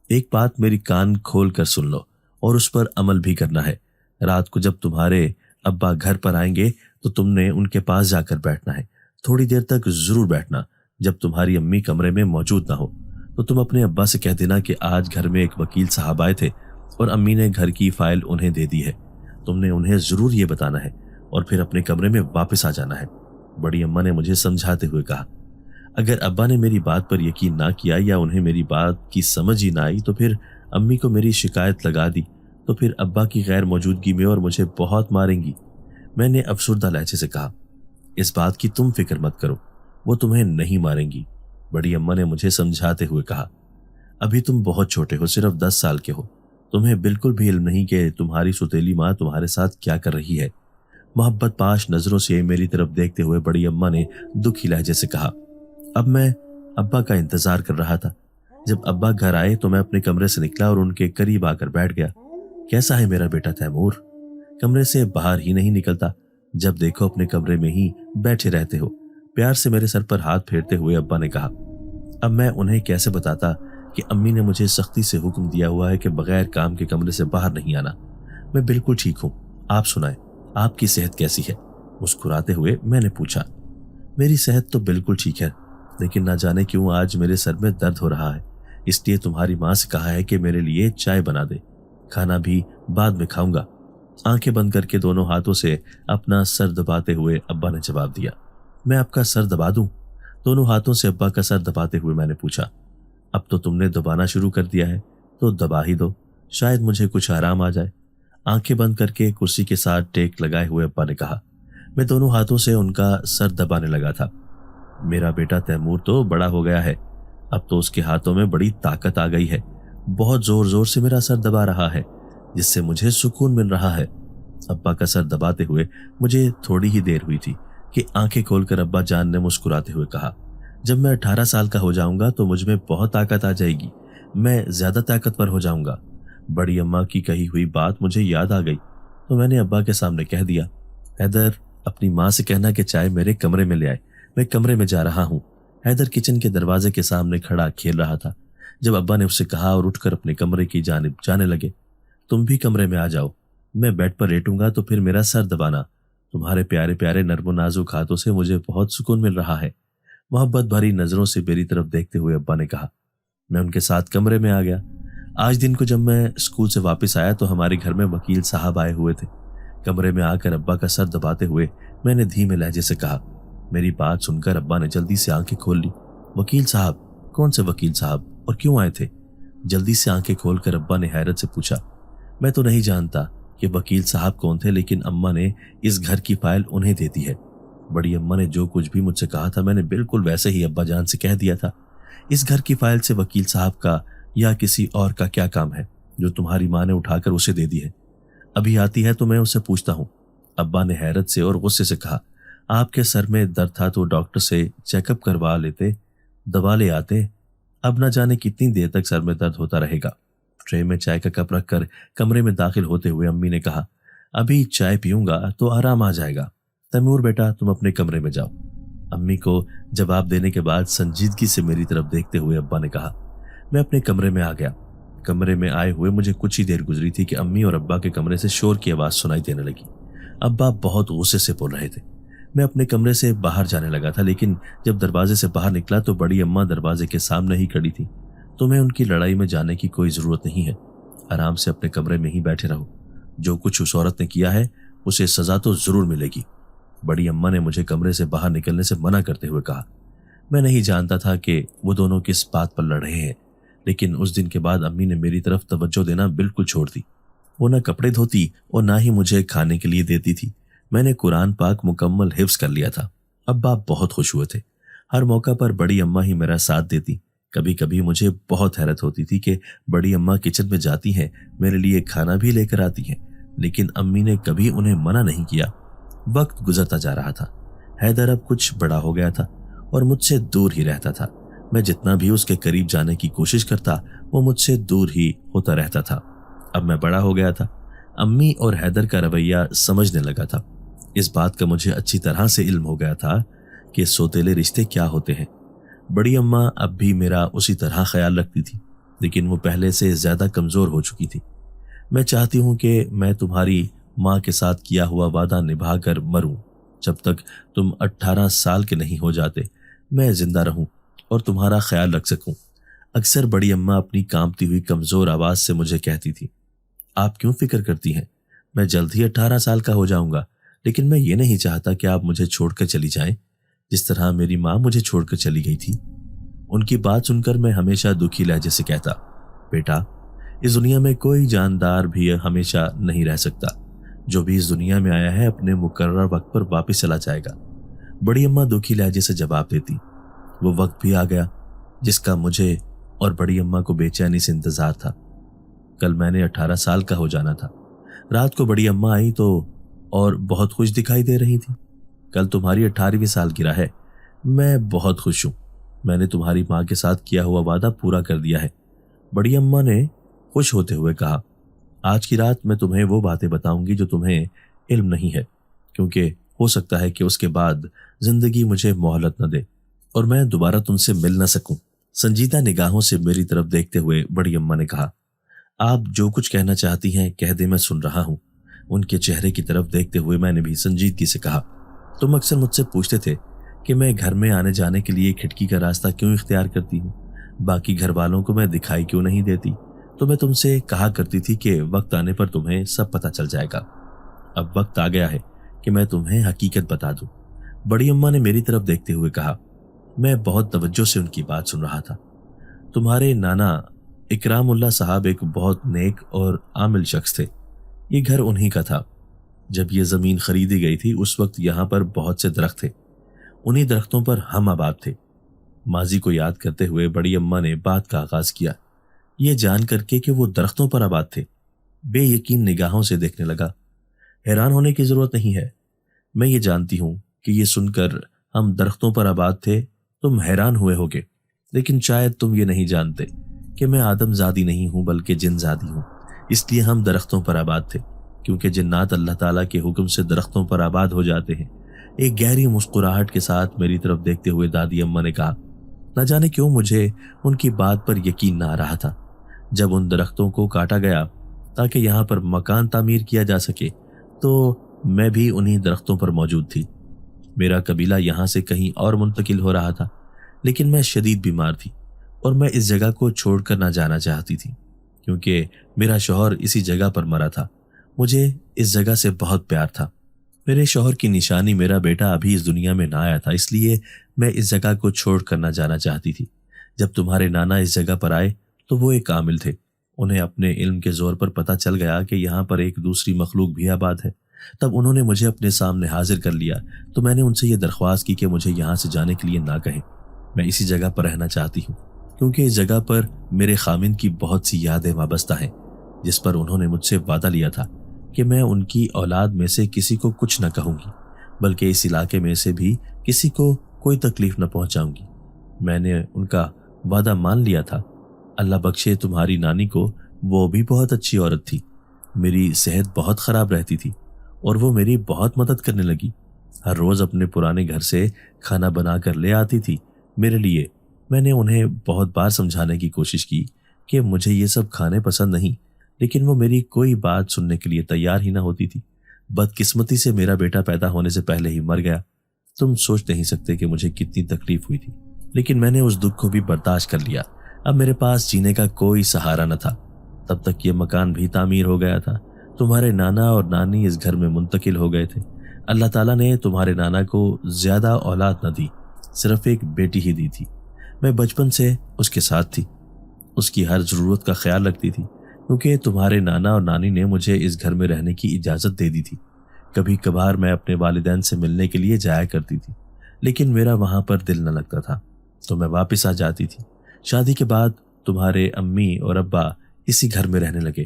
एक बात मेरी कान खोल कर सुन लो और उस पर अमल भी करना है। रात को जब तुम्हारे अब्बा घर पर आएंगे तो तुमने उनके पास जाकर बैठना है। थोड़ी देर तक जरूर बैठना। जब तुम्हारी अम्मी कमरे में मौजूद ना हो तो तुम अपने अब्बा से कह देना कि आज घर में एक वकील साहब आए थे और अम्मी ने घर की फाइल उन्हें दे दी है। तुमने उन्हें जरूर ये बताना है और फिर अपने कमरे में वापस आ जाना है। बड़ी अम्मा ने मुझे समझाते हुए कहा, अगर अब्बा ने मेरी बात पर यकीन ना किया या उन्हें मेरी बात की समझ ही ना आई तो फिर अम्मी को मेरी शिकायत लगा दी तो फिर अब्बा की गैर मौजूदगी में और मुझे बहुत मारेंगी। मैंने अफसुर्दा लहजे से कहा, इस बात की तुम फिक्र मत करो, वो तुम्हें नहीं मारेंगी। बड़ी अम्मा ने मुझे समझाते हुए कहा, अभी तुम बहुत छोटे हो, सिर्फ 10 साल के हो। तुम्हें बिल्कुल भी इल्म नहीं कि तुम्हारी सुतेली माँ तुम्हारे साथ क्या कर रही है। मोहब्बत पाश नजरों से मेरी तरफ देखते हुए बड़ी अम्मा ने दुखी लहजे से कहा, अब मैं अब्बा का इंतजार कर रहा था। जब अब्बा घर आए तो मैं अपने कमरे से निकला और उनके करीब आकर बैठ गया। कैसा है मेरा बेटा तैमूर? कमरे से बाहर ही नहीं निकलता, जब देखो अपने कमरे में ही बैठे रहते हो। प्यार से मेरे सर पर हाथ फेरते हुए अब्बा ने कहा, अब मैं उन्हें कैसे बताता कि अम्मी ने मुझे सख्ती से हुक्म दिया हुआ है कि बगैर काम के कमरे से बाहर नहीं आना। मैं बिल्कुल ठीक हूँ, आप सुनाएं, आपकी सेहत कैसी है? मुस्कुराते हुए मैंने पूछा। मेरी सेहत तो बिल्कुल ठीक है, लेकिन ना जाने क्यों आज मेरे सर में दर्द हो रहा है। इसलिए तुम्हारी माँ से कहा है कि मेरे लिए चाय बना दे, खाना भी बाद में खाऊंगा। आंखें बंद करके दोनों हाथों से अपना सर दबाते हुए अब्बा ने जवाब दिया, मैं आपका सर दबा दूं? दोनों हाथों से अब्बा का सर दबाते हुए मैंने पूछा, अब तो तुमने दबाना शुरू कर दिया है तो दबा ही दो, शायद मुझे कुछ आराम आ जाए। आंखें बंद करके कुर्सी के साथ टेक लगाए हुए अब्बा ने कहा। मैं दोनों हाथों से उनका सर दबाने लगा था। मेरा बेटा तैमूर तो बड़ा हो गया है, अब तो उसके हाथों में बड़ी ताकत आ गई है। बहुत जोर जोर से मेरा सर दबा रहा है, जिससे मुझे सुकून मिल रहा है। अब्बा का सर दबाते हुए मुझे थोड़ी ही देर हुई थी कि आंखें खोलकर अब्बा जान ने मुस्कुराते हुए कहा, जब मैं 18 साल का हो जाऊंगा तो मुझ में बहुत ताकत आ जाएगी, मैं ज्यादा ताकतवर हो जाऊंगा। बड़ी अम्मा की कही हुई बात मुझे याद आ गई तो मैंने अब्बा के सामने कह दिया, हैदर अपनी माँ से कहना कि चाय मेरे कमरे में ले आए, मैं कमरे में जा रहा हूँ। हैदर किचन के दरवाजे के सामने खड़ा खेल रहा था जब अब्बा ने उससे कहा और उठकर अपने कमरे की जानिब जाने लगे। तुम भी कमरे में आ जाओ, मैं बेड पर लेटूंगा तो फिर मेरा सर दबाना। तुम्हारे प्यारे प्यारे नर्मो नाजुक हाथों से मुझे बहुत सुकून मिल रहा है। मोहब्बत भरी नजरों से मेरी तरफ देखते हुए अब्बा ने कहा। मैं उनके साथ कमरे में आ गया। आज दिन को जब मैं स्कूल से वापस आया तो हमारे घर में वकील साहब आए हुए थे। कमरे में आकर अब्बा का सर दबाते हुए मैंने धीमे लहजे से कहा। मेरी बात सुनकर अब्बा ने जल्दी से आंखें खोल ली। वकील साहब? कौन से वकील साहब और क्यों आए थे? जल्दी से आंखें खोलकर अब्बा ने हैरत से पूछा। मैं तो नहीं जानता कि वकील साहब कौन थे, लेकिन अम्मा ने इस घर की फाइल उन्हें दे दी है। बड़ी अम्मा ने जो कुछ भी मुझसे कहा था मैंने बिल्कुल वैसे ही अब्बा जान से कह दिया था। इस घर की फाइल से वकील साहब का या किसी और का क्या काम है जो तुम्हारी माँ ने उठाकर उसे दे दी है? अभी आती है तो मैं उससे पूछता हूँ। अब्बा ने हैरत से और गुस्से से कहा। आपके सर में दर्द था तो डॉक्टर से चेकअप करवा लेते, दवा ले आते। अब न जाने कितनी देर तक सर में दर्द होता रहेगा। ट्रे में चाय का कप रखकर कमरे में दाखिल होते हुए अम्मी ने कहा, अभी चाय पीऊंगा तो आराम आ जाएगा। तैमूर बेटा तुम अपने कमरे में जाओ। अम्मी को जवाब देने के बाद संजीदगी से मेरी तरफ देखते हुए अब्बा ने कहा। मैं अपने कमरे में आ गया। कमरे में आए हुए मुझे कुछ ही देर गुजरी थी कि अम्मी और अब्बा के कमरे से शोर की आवाज सुनाई देने लगी। अब्बा बहुत गुस्से से बोल रहे थे। मैं अपने कमरे से बाहर जाने लगा था, लेकिन जब दरवाजे से बाहर निकला तो बड़ी अम्मा दरवाजे के सामने ही खड़ी थी। तुम्हें उनकी लड़ाई में जाने की कोई जरूरत नहीं है, आराम से अपने कमरे में ही बैठे रहो। जो कुछ उस औरत ने किया है उसे सजा तो जरूर मिलेगी। बड़ी अम्मा ने मुझे कमरे से बाहर निकलने से मना करते हुए कहा। मैं नहीं जानता था कि वो दोनों किस बात पर लड़ रहे हैं, लेकिन उस दिन के बाद अम्मी ने मेरी तरफ तवज्जो देना बिल्कुल छोड़ दी। वो ना कपड़े धोती और ना ही मुझे खाने के लिए देती थी। मैंने कुरान पाक मुकम्मल हिफ्ज कर लिया था। अब्बा बहुत खुश हुए थे। हर मौका पर बड़ी अम्मा ही मेरा साथ देती। कभी कभी मुझे बहुत हैरत होती थी कि बड़ी अम्मा किचन में जाती हैं, मेरे लिए खाना भी लेकर आती हैं, लेकिन अम्मी ने कभी उन्हें मना नहीं किया। वक्त गुजरता जा रहा था। हैदर अब कुछ बड़ा हो गया था और मुझसे दूर ही रहता था। मैं जितना भी उसके करीब जाने की कोशिश करता, वो मुझसे दूर ही होता रहता था। अब मैं बड़ा हो गया था। अम्मी और हैदर का रवैया समझने लगा था। इस बात का मुझे अच्छी तरह से इल्म हो गया था कि सौतेले रिश्ते क्या होते हैं। बड़ी अम्मा अब भी मेरा उसी तरह ख्याल रखती थी, लेकिन वो पहले से ज्यादा कमजोर हो चुकी थी। मैं चाहती हूँ कि मैं तुम्हारी माँ के साथ किया हुआ वादा निभा कर मरूं। जब तक तुम 18 साल के नहीं हो जाते, मैं जिंदा रहूं और तुम्हारा ख्याल रख सकूं। अक्सर बड़ी अम्मा अपनी कांपती हुई कमजोर आवाज से मुझे कहती थी, आप क्यों फिक्र करती हैं? मैं जल्द ही 18 साल का हो जाऊंगा, लेकिन मैं ये नहीं चाहता कि आप मुझे छोड़कर चली जाएं, जिस तरह मेरी माँ मुझे छोड़कर चली गई थी। उनकी बात सुनकर मैं हमेशा दुखी लहजे से कहता, बेटा, इस दुनिया में कोई जानदार भी हमेशा नहीं रह सकता। जो भी इस दुनिया में आया है अपने मुकर्रर वक्त पर वापस चला जाएगा। बड़ी अम्मा दुखी लहजे से जवाब देती। वो वक्त भी आ गया जिसका मुझे और बड़ी अम्मा को बेचैनी से इंतजार था। कल मैंने 18 साल का हो जाना था। रात को बड़ी अम्मा आई तो और बहुत खुश दिखाई दे रही थी। कल तुम्हारी 18वीं सालगिरह है। मैं बहुत खुश हूँ। मैंने तुम्हारी माँ के साथ किया हुआ वादा पूरा कर दिया है। बड़ी अम्मा ने खुश होते हुए कहा, आज की रात मैं तुम्हें वो बातें बताऊंगी जो तुम्हें इल्म नहीं है, क्योंकि हो सकता है कि उसके बाद जिंदगी मुझे मोहलत न दे और मैं दोबारा तुमसे मिल न सकूं। संजीदा निगाहों से मेरी तरफ देखते हुए बड़ी अम्मा ने कहा, आप जो कुछ कहना चाहती हैं कह दे, मैं सुन रहा हूं। उनके चेहरे की तरफ देखते हुए मैंने भी संजीदगी से कहा, तुम अक्सर मुझसे पूछते थे कि मैं घर में आने जाने के लिए खिड़की का रास्ता क्यों इख्तियार करती हूँ, बाकी घर वालों को मैं दिखाई क्यों नहीं देती। तो मैं तुमसे कहा करती थी कि वक्त आने पर तुम्हें सब पता चल जाएगा। अब वक्त आ गया है कि मैं तुम्हें हकीकत बता दूं। बड़ी अम्मा ने मेरी तरफ देखते हुए कहा। मैं बहुत तवज्जो से उनकी बात सुन रहा था। तुम्हारे नाना इकरामुल्लाह साहब एक बहुत नेक और आमिल शख्स थे। ये घर उन्हीं का था। जब ये जमीन खरीदी गई थी उस वक्त यहाँ पर बहुत से दरख्त थे। उन्हीं दरख्तों पर हम आबाद थे। माजी को याद करते हुए बड़ी अम्मा ने बात का आगाज किया। ये जान करके कि वो दरख्तों पर आबाद थे, बेयकीन निगाहों से देखने लगा। हैरान होने की जरूरत नहीं है। मैं ये जानती हूँ कि ये सुनकर हम दरख्तों पर आबाद थे तुम हैरान हुए होगे, लेकिन शायद तुम ये नहीं जानते कि मैं आदमजादी नहीं हूँ बल्कि जिनजादी हूँ। इसलिए हम दरख्तों पर आबाद थे, क्योंकि जिन्नात अल्लाह ताला के हुक्म से दरख्तों पर आबाद हो जाते हैं। एक गहरी मुस्कुराहट के साथ मेरी तरफ देखते हुए दादी अम्मा ने कहा। न जाने क्यों मुझे उनकी बात पर यकीन न आ रहा था। जब उन दरख्तों को काटा गया ताकि यहाँ पर मकान तामीर किया जा सके, तो मैं भी उन्हीं दरख्तों पर मौजूद थी। मेरा कबीला यहाँ से कहीं और मुंतकिल हो रहा था, लेकिन मैं शदीद बीमार थी और मैं इस जगह को छोड़कर ना जाना चाहती थी, क्योंकि मेरा शौहर इसी जगह पर मरा था। मुझे इस जगह से बहुत प्यार था। मेरे शौहर की निशानी मेरा बेटा अभी इस दुनिया में ना आया था, इसलिए मैं इस जगह को छोड़ कर ना जाना चाहती थी। जब तुम्हारे नाना इस जगह पर आए तो वो एक कामिल थे। उन्हें अपने इल्म के जोर पर पता चल गया कि यहाँ पर एक दूसरी मखलूक भी आबाद है। तब उन्होंने मुझे अपने सामने हाजिर कर लिया, तो मैंने उनसे ये दरख्वास्त की कि मुझे यहाँ से जाने के लिए ना कहें। मैं इसी जगह पर रहना चाहती हूँ, क्योंकि इस जगह पर मेरे खामिन की बहुत सी यादें वाबस्ता हैं, जिस पर उन्होंने मुझसे वादा लिया था कि मैं उनकी औलाद में से किसी को कुछ न कहूँगी, बल्कि इस इलाके में से भी किसी को कोई तकलीफ न पहुँचाऊँगी। मैंने उनका वादा मान लिया था। अल्लाह बख्शे तुम्हारी नानी को, वो भी बहुत अच्छी औरत थी। मेरी सेहत बहुत ख़राब रहती थी और वो मेरी बहुत मदद करने लगी। हर रोज़ अपने पुराने घर से खाना बना कर ले आती थी मेरे लिए। मैंने उन्हें बहुत बार समझाने की कोशिश की कि मुझे ये सब खाने पसंद नहीं, लेकिन वो मेरी कोई बात सुनने के लिए तैयार ही ना होती थी। बदकिस्मती से मेरा बेटा पैदा होने से पहले ही मर गया। तुम सोच नहीं सकते कि मुझे कितनी तकलीफ हुई थी, लेकिन मैंने उस दुख को भी बर्दाश्त कर लिया। अब मेरे पास जीने का कोई सहारा न था। तब तक ये मकान भी तामीर हो गया था। तुम्हारे नाना और नानी इस घर में मुंतकिल हो गए थे। अल्लाह ताला ने तुम्हारे नाना को ज्यादा औलाद न दी, सिर्फ एक बेटी ही दी थी। मैं बचपन से उसके साथ थी, उसकी हर ज़रूरत का ख्याल रखती थी, क्योंकि तुम्हारे नाना और नानी ने मुझे इस घर में रहने की इजाज़त दे दी थी। कभी कभार मैं अपने वालिदैन से मिलने के लिए जाया करती थी, लेकिन मेरा वहाँ पर दिल न लगता था, तो मैं वापस आ जाती थी। شادی کے بعد تمہارے امی اور ابا اسی گھر میں رہنے لگے،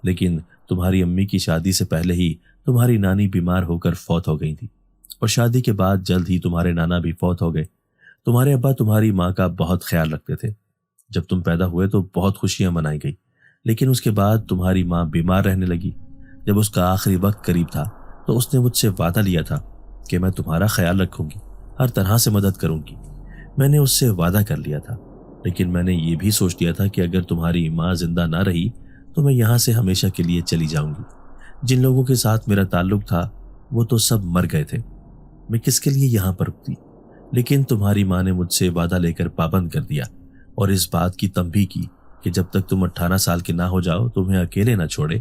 لیکن تمہاری امی کی شادی سے پہلے ہی تمہاری نانی بیمار ہو کر فوت ہو گئی تھی، اور شادی کے بعد جلد ہی تمہارے نانا بھی فوت ہو گئے۔ تمہارے ابا تمہاری ماں کا بہت خیال رکھتے تھے۔ جب تم پیدا ہوئے تو بہت خوشیاں منائی گئی، لیکن اس کے بعد تمہاری ماں بیمار رہنے لگی۔ جب اس کا آخری وقت قریب تھا تو اس نے مجھ سے وعدہ لیا تھا کہ میں تمہارا خیال رکھوں گی، ہر طرح سے مدد کروں گی۔ میں نے اس سے وعدہ کر لیا تھا، لیکن میں نے یہ بھی سوچ لیا تھا کہ اگر تمہاری ماں زندہ نہ رہی تو میں یہاں سے ہمیشہ کے لیے چلی جاؤں گی۔ جن لوگوں کے ساتھ میرا تعلق تھا وہ تو سب مر گئے تھے، میں کس کے لیے یہاں پر رکتی؟ لیکن تمہاری ماں نے مجھ سے وعدہ لے کر پابند کر دیا، اور اس بات کی تنبیہ کی کہ جب تک تم 18 سال کے نہ ہو جاؤ تمہیں اکیلے نہ چھوڑے۔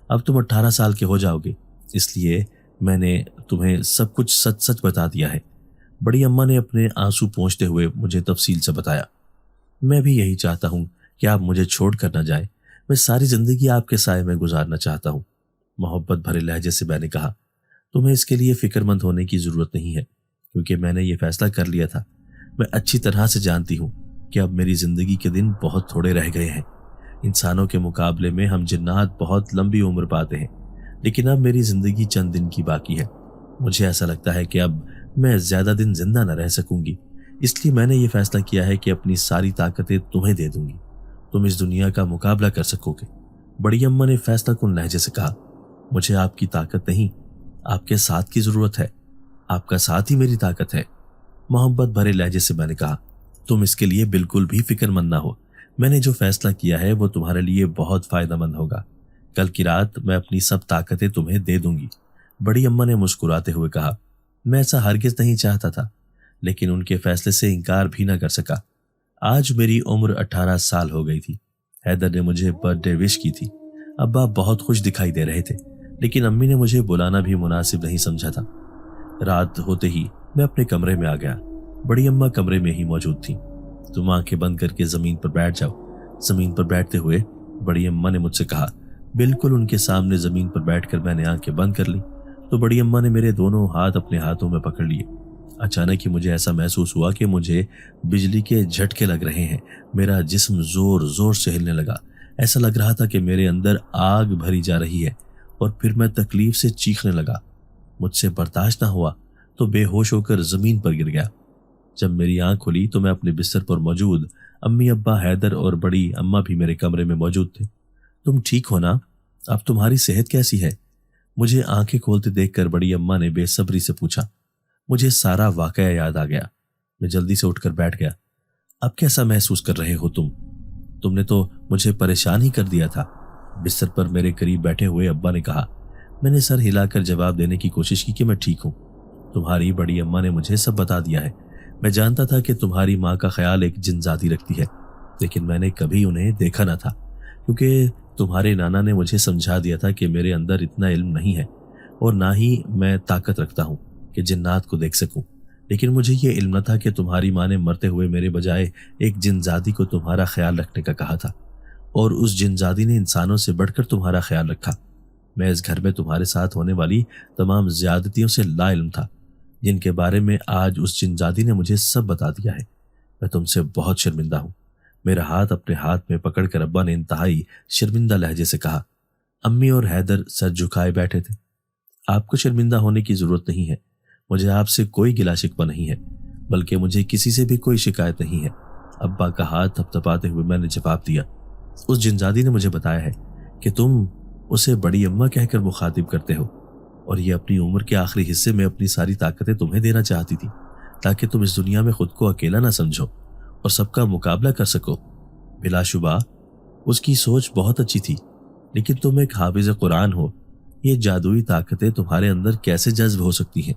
اب تم 18 سال کے ہو جاؤ گے، اس لیے میں نے تمہیں سب کچھ سچ سچ بتا دیا ہے۔ بڑی اماں نے اپنے آنسو پونچھتے ہوئے مجھے تفصیل سے بتایا۔ میں بھی یہی چاہتا ہوں کہ آپ مجھے چھوڑ کر نہ جائیں، میں ساری زندگی آپ کے سائے میں گزارنا چاہتا ہوں، محبت بھرے لہجے سے میں نے کہا۔ تمہیں اس کے لیے فکر مند ہونے کی ضرورت نہیں ہے، کیونکہ میں نے یہ فیصلہ کر لیا تھا۔ میں اچھی طرح سے جانتی ہوں کہ اب میری زندگی کے دن بہت تھوڑے رہ گئے ہیں۔ انسانوں کے مقابلے میں ہم جنات بہت لمبی عمر پاتے ہیں، لیکن اب میری زندگی چند دن کی باقی ہے۔ مجھے ایسا لگتا ہے کہ اب میں زیادہ دن زندہ نہ رہ سکوں گی، اس لیے میں نے یہ فیصلہ کیا ہے کہ اپنی ساری طاقتیں تمہیں دے دوں گی، تم اس دنیا کا مقابلہ کر سکو گے۔ بڑی اماں نے فیصلہ کن لہجے سے کہا، مجھے آپ کی طاقت نہیں، آپ کے ساتھ کی ضرورت ہے، آپ کا ساتھ ہی میری طاقت ہے۔ محبت بھرے لہجے سے میں نے کہا، تم اس کے لیے بالکل بھی فکر مند نہ ہو، میں نے جو فیصلہ کیا ہے وہ تمہارے لیے بہت فائدہ مند ہوگا۔ کل کی رات میں اپنی سب طاقتیں تمہیں دے دوں گی۔ بڑی اماں نے مسکراتے ہوئے کہا، میں ایسا ہرگز نہیں چاہتا تھا، لیکن ان کے فیصلے سے انکار بھی نہ کر سکا۔ آج میری عمر 18 سال ہو گئی تھی۔ حیدر نے مجھے برتھ ڈے وش کی تھی۔ ابا بہت خوش دکھائی دے رہے تھے، لیکن امی نے مجھے بلانا بھی مناسب نہیں سمجھا تھا۔ رات ہوتے ہی میں اپنے کمرے میں آ گیا۔ بڑی اماں کمرے میں ہی موجود تھیں۔ تم آنکھیں بند کر کے زمین پر بیٹھ جاؤ۔ زمین پر بیٹھتے ہوئے بڑی اماں نے مجھ سے کہا۔ بالکل ان کے سامنے زمین پر بیٹھ کر میں نے آنکھیں بند کر لی تو بڑی اماں نے میرے دونوں ہاتھ اپنے ہاتھوں میں پکڑ لیے۔ اچانک ہی مجھے ایسا محسوس ہوا کہ مجھے بجلی کے جھٹکے لگ رہے ہیں۔ میرا جسم زور زور سے ہلنے لگا۔ ایسا لگ رہا تھا کہ میرے اندر آگ بھری جا رہی ہے، اور پھر میں تکلیف سے چیخنے لگا۔ مجھ سے برداشت نہ ہوا تو بے ہوش ہو کر زمین پر گر گیا۔ جب میری آنکھ کھلی تو میں اپنے بستر پر موجود امی، ابا، حیدر اور بڑی اماں بھی میرے کمرے میں موجود تھے۔ تم ٹھیک ہو نا؟ اب تمہاری صحت کیسی ہے؟ مجھے آنکھیں کھولتے دیکھ کر بڑی اماں نے بے صبری سے پوچھا۔ مجھے سارا واقعہ یاد آ گیا۔ میں جلدی سے اٹھ کر بیٹھ گیا۔ اب کیسا محسوس کر رہے ہو تم نے تو مجھے پریشان ہی کر دیا تھا۔ بستر پر میرے قریب بیٹھے ہوئے ابا نے کہا۔ میں نے سر ہلا کر جواب دینے کی کوشش کی کہ میں ٹھیک ہوں۔ تمہاری بڑی اماں نے مجھے سب بتا دیا ہے۔ میں جانتا تھا کہ تمہاری ماں کا خیال ایک جن ذاتی رکھتی ہے، لیکن میں نے کبھی انہیں دیکھا نہ تھا، کیونکہ تمہارے نانا نے مجھے سمجھا دیا تھا کہ میرے اندر اتنا علم نہیں ہے، اور نہ ہی میں طاقت رکھتا ہوں کہ جنات کو دیکھ سکوں۔ لیکن مجھے یہ علم نہ تھا کہ تمہاری ماں نے مرتے ہوئے میرے بجائے ایک جن ذاتی کو تمہارا خیال رکھنے کا کہا تھا، اور اس جن ذاتی نے انسانوں سے بڑھ کر تمہارا خیال رکھا۔ میں اس گھر میں تمہارے ساتھ ہونے والی تمام زیادتیوں سے لا علم تھا، جن کے بارے میں آج اس جن ذاتی نے مجھے سب بتا دیا ہے۔ میں تم سے بہت شرمندہ ہوں۔ میرا ہاتھ اپنے ہاتھ میں پکڑ کر ابا نے انتہائی شرمندہ لہجے سے کہا۔ امی اور حیدر سر جھکائے بیٹھے تھے۔ آپ کو شرمندہ ہونے کی ضرورت نہیں ہے، مجھے آپ سے کوئی گلا شکوہ نہیں ہے، بلکہ مجھے کسی سے بھی کوئی شکایت نہیں ہے۔ ابا کا ہاتھ تھپتھپاتے ہوئے میں نے جواب دیا۔ اس جنزادی نے مجھے بتایا ہے کہ تم اسے بڑی اماں کہہ کر مخاطب کرتے ہو، اور یہ اپنی عمر کے آخری حصے میں اپنی ساری طاقتیں تمہیں دینا چاہتی تھی، تاکہ تم اس دنیا میں خود کو اکیلا نہ سمجھو اور سب کا مقابلہ کر سکو۔ بلا شبہ اس کی سوچ بہت اچھی تھی، لیکن تم ایک حافظ قرآن ہو، یہ جادوئی طاقتیں تمہارے اندر کیسے جذب ہو سکتی ہیں؟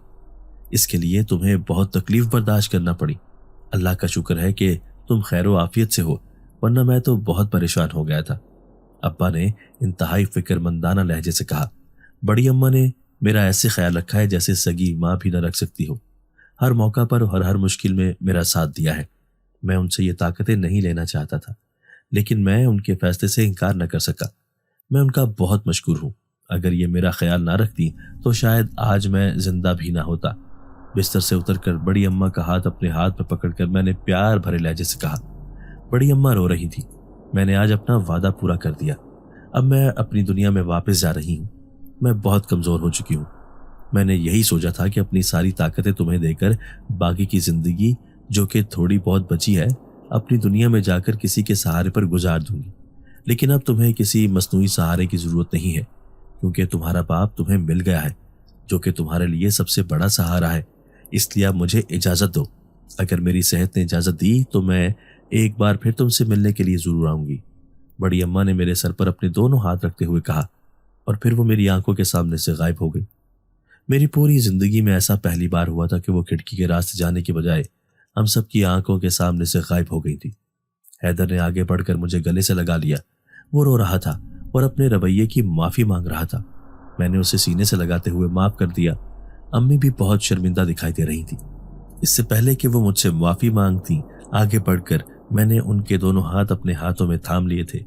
اس کے لیے تمہیں بہت تکلیف برداشت کرنا پڑی۔ اللہ کا شکر ہے کہ تم خیر و عافیت سے ہو، ورنہ میں تو بہت پریشان ہو گیا تھا۔ ابا نے انتہائی فکر مندانہ لہجے سے کہا۔ بڑی اماں نے میرا ایسے خیال رکھا ہے جیسے سگی ماں بھی نہ رکھ سکتی ہو۔ ہر موقع پر اور ہر مشکل میں میرا ساتھ دیا ہے۔ میں ان سے یہ طاقتیں نہیں لینا چاہتا تھا، لیکن میں ان کے فیصلے سے انکار نہ کر سکا۔ میں ان کا بہت مشکور ہوں۔ اگر یہ میرا خیال نہ رکھتی تو شاید آج میں زندہ بھی نہ ہوتا۔ بستر سے اتر کر بڑی اماں کا ہاتھ اپنے ہاتھ میں پکڑ کر میں نے پیار بھرے لہجے سے کہا، बड़ी अम्मा रो रही थी। मैंने आज अपना वादा पूरा कर दिया। अब मैं अपनी दुनिया में वापस जा रही हूँ। मैं बहुत कमज़ोर हो चुकी हूँ। मैंने यही सोचा था कि अपनी सारी ताकतें तुम्हें देकर बाकी की ज़िंदगी, जो कि थोड़ी बहुत बची है, अपनी दुनिया में जाकर किसी के सहारे पर गुजार दूंगी। लेकिन अब तुम्हें किसी मसनूई सहारे की ज़रूरत नहीं है, क्योंकि तुम्हारा बाप तुम्हें मिल गया है, जो कि तुम्हारे लिए सबसे बड़ा सहारा है। इसलिए अब मुझे इजाज़त दो। अगर मेरी सेहत ने इजाज़त दी तो मैं एक बार फिर तुमसे मिलने के लिए ज़रूर आऊँगी। बड़ी अम्मा ने मेरे सर पर अपने दोनों हाथ रखते हुए कहा, और फिर वो मेरी आंखों के सामने से गायब हो गई। मेरी पूरी ज़िंदगी में ऐसा पहली बार हुआ था कि वो खिड़की के रास्ते जाने की बजाय हम सब की आंखों के सामने से गायब हो गई थी। हैदर ने आगे बढ़कर मुझे गले से लगा लिया। वो रो रहा था और अपने रवैये की माफ़ी मांग रहा था। मैंने उसे सीने से लगाते हुए माफ़ कर दिया। अम्मी भी बहुत शर्मिंदा दिखाई दे रही थी। इससे पहले कि वो मुझसे माफ़ी मांगती, आगे बढ़कर मैंने उनके दोनों हाथ अपने हाथों में थाम लिए थे।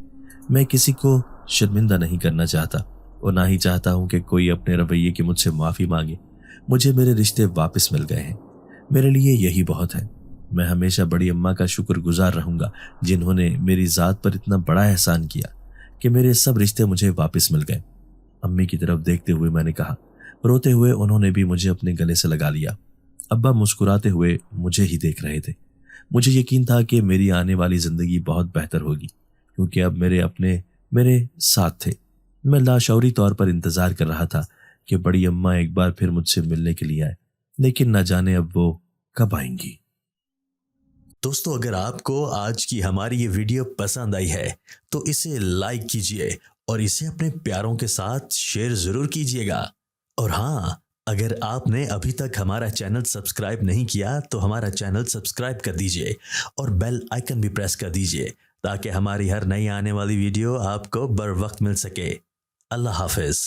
मैं किसी को शर्मिंदा नहीं करना चाहता और ना ही चाहता हूँ कि कोई अपने रवैये की मुझसे माफ़ी मांगे। मुझे मेरे रिश्ते वापस मिल गए हैं। मेरे लिए यही बहुत है। मैं हमेशा बड़ी अम्मा का शुक्रगुजार रहूँगा, जिन्होंने मेरी ज़ात पर इतना बड़ा एहसान किया कि मेरे सब रिश्ते मुझे वापस मिल गए। अम्मी की तरफ देखते हुए मैंने कहा। रोते हुए उन्होंने भी मुझे अपने गले से लगा लिया। अब्बा मुस्कुराते हुए मुझे ही देख रहे थे। मुझे यकीन था कि मेरी आने वाली ज़िंदगी बहुत बेहतर होगी, क्योंकि अब मेरे अपने मेरे साथ थे। मैं लाशौरी तौर पर इंतज़ार कर रहा था कि बड़ी अम्मा एक बार फिर मुझसे मिलने के लिए आए, लेकिन न जाने अब वो कब आएंगी। दोस्तों, अगर आपको आज की हमारी ये वीडियो पसंद आई है तो इसे लाइक कीजिए और इसे अपने प्यारों के साथ शेयर ज़रूर कीजिएगा। और हाँ, अगर आपने अभी तक हमारा चैनल सब्सक्राइब नहीं किया तो हमारा चैनल सब्सक्राइब कर दीजिए और बेल आइकन भी प्रेस कर दीजिए, ताकि हमारी हर नई आने वाली वीडियो आपको बर वक्त मिल सके। अल्लाह हाफिज़।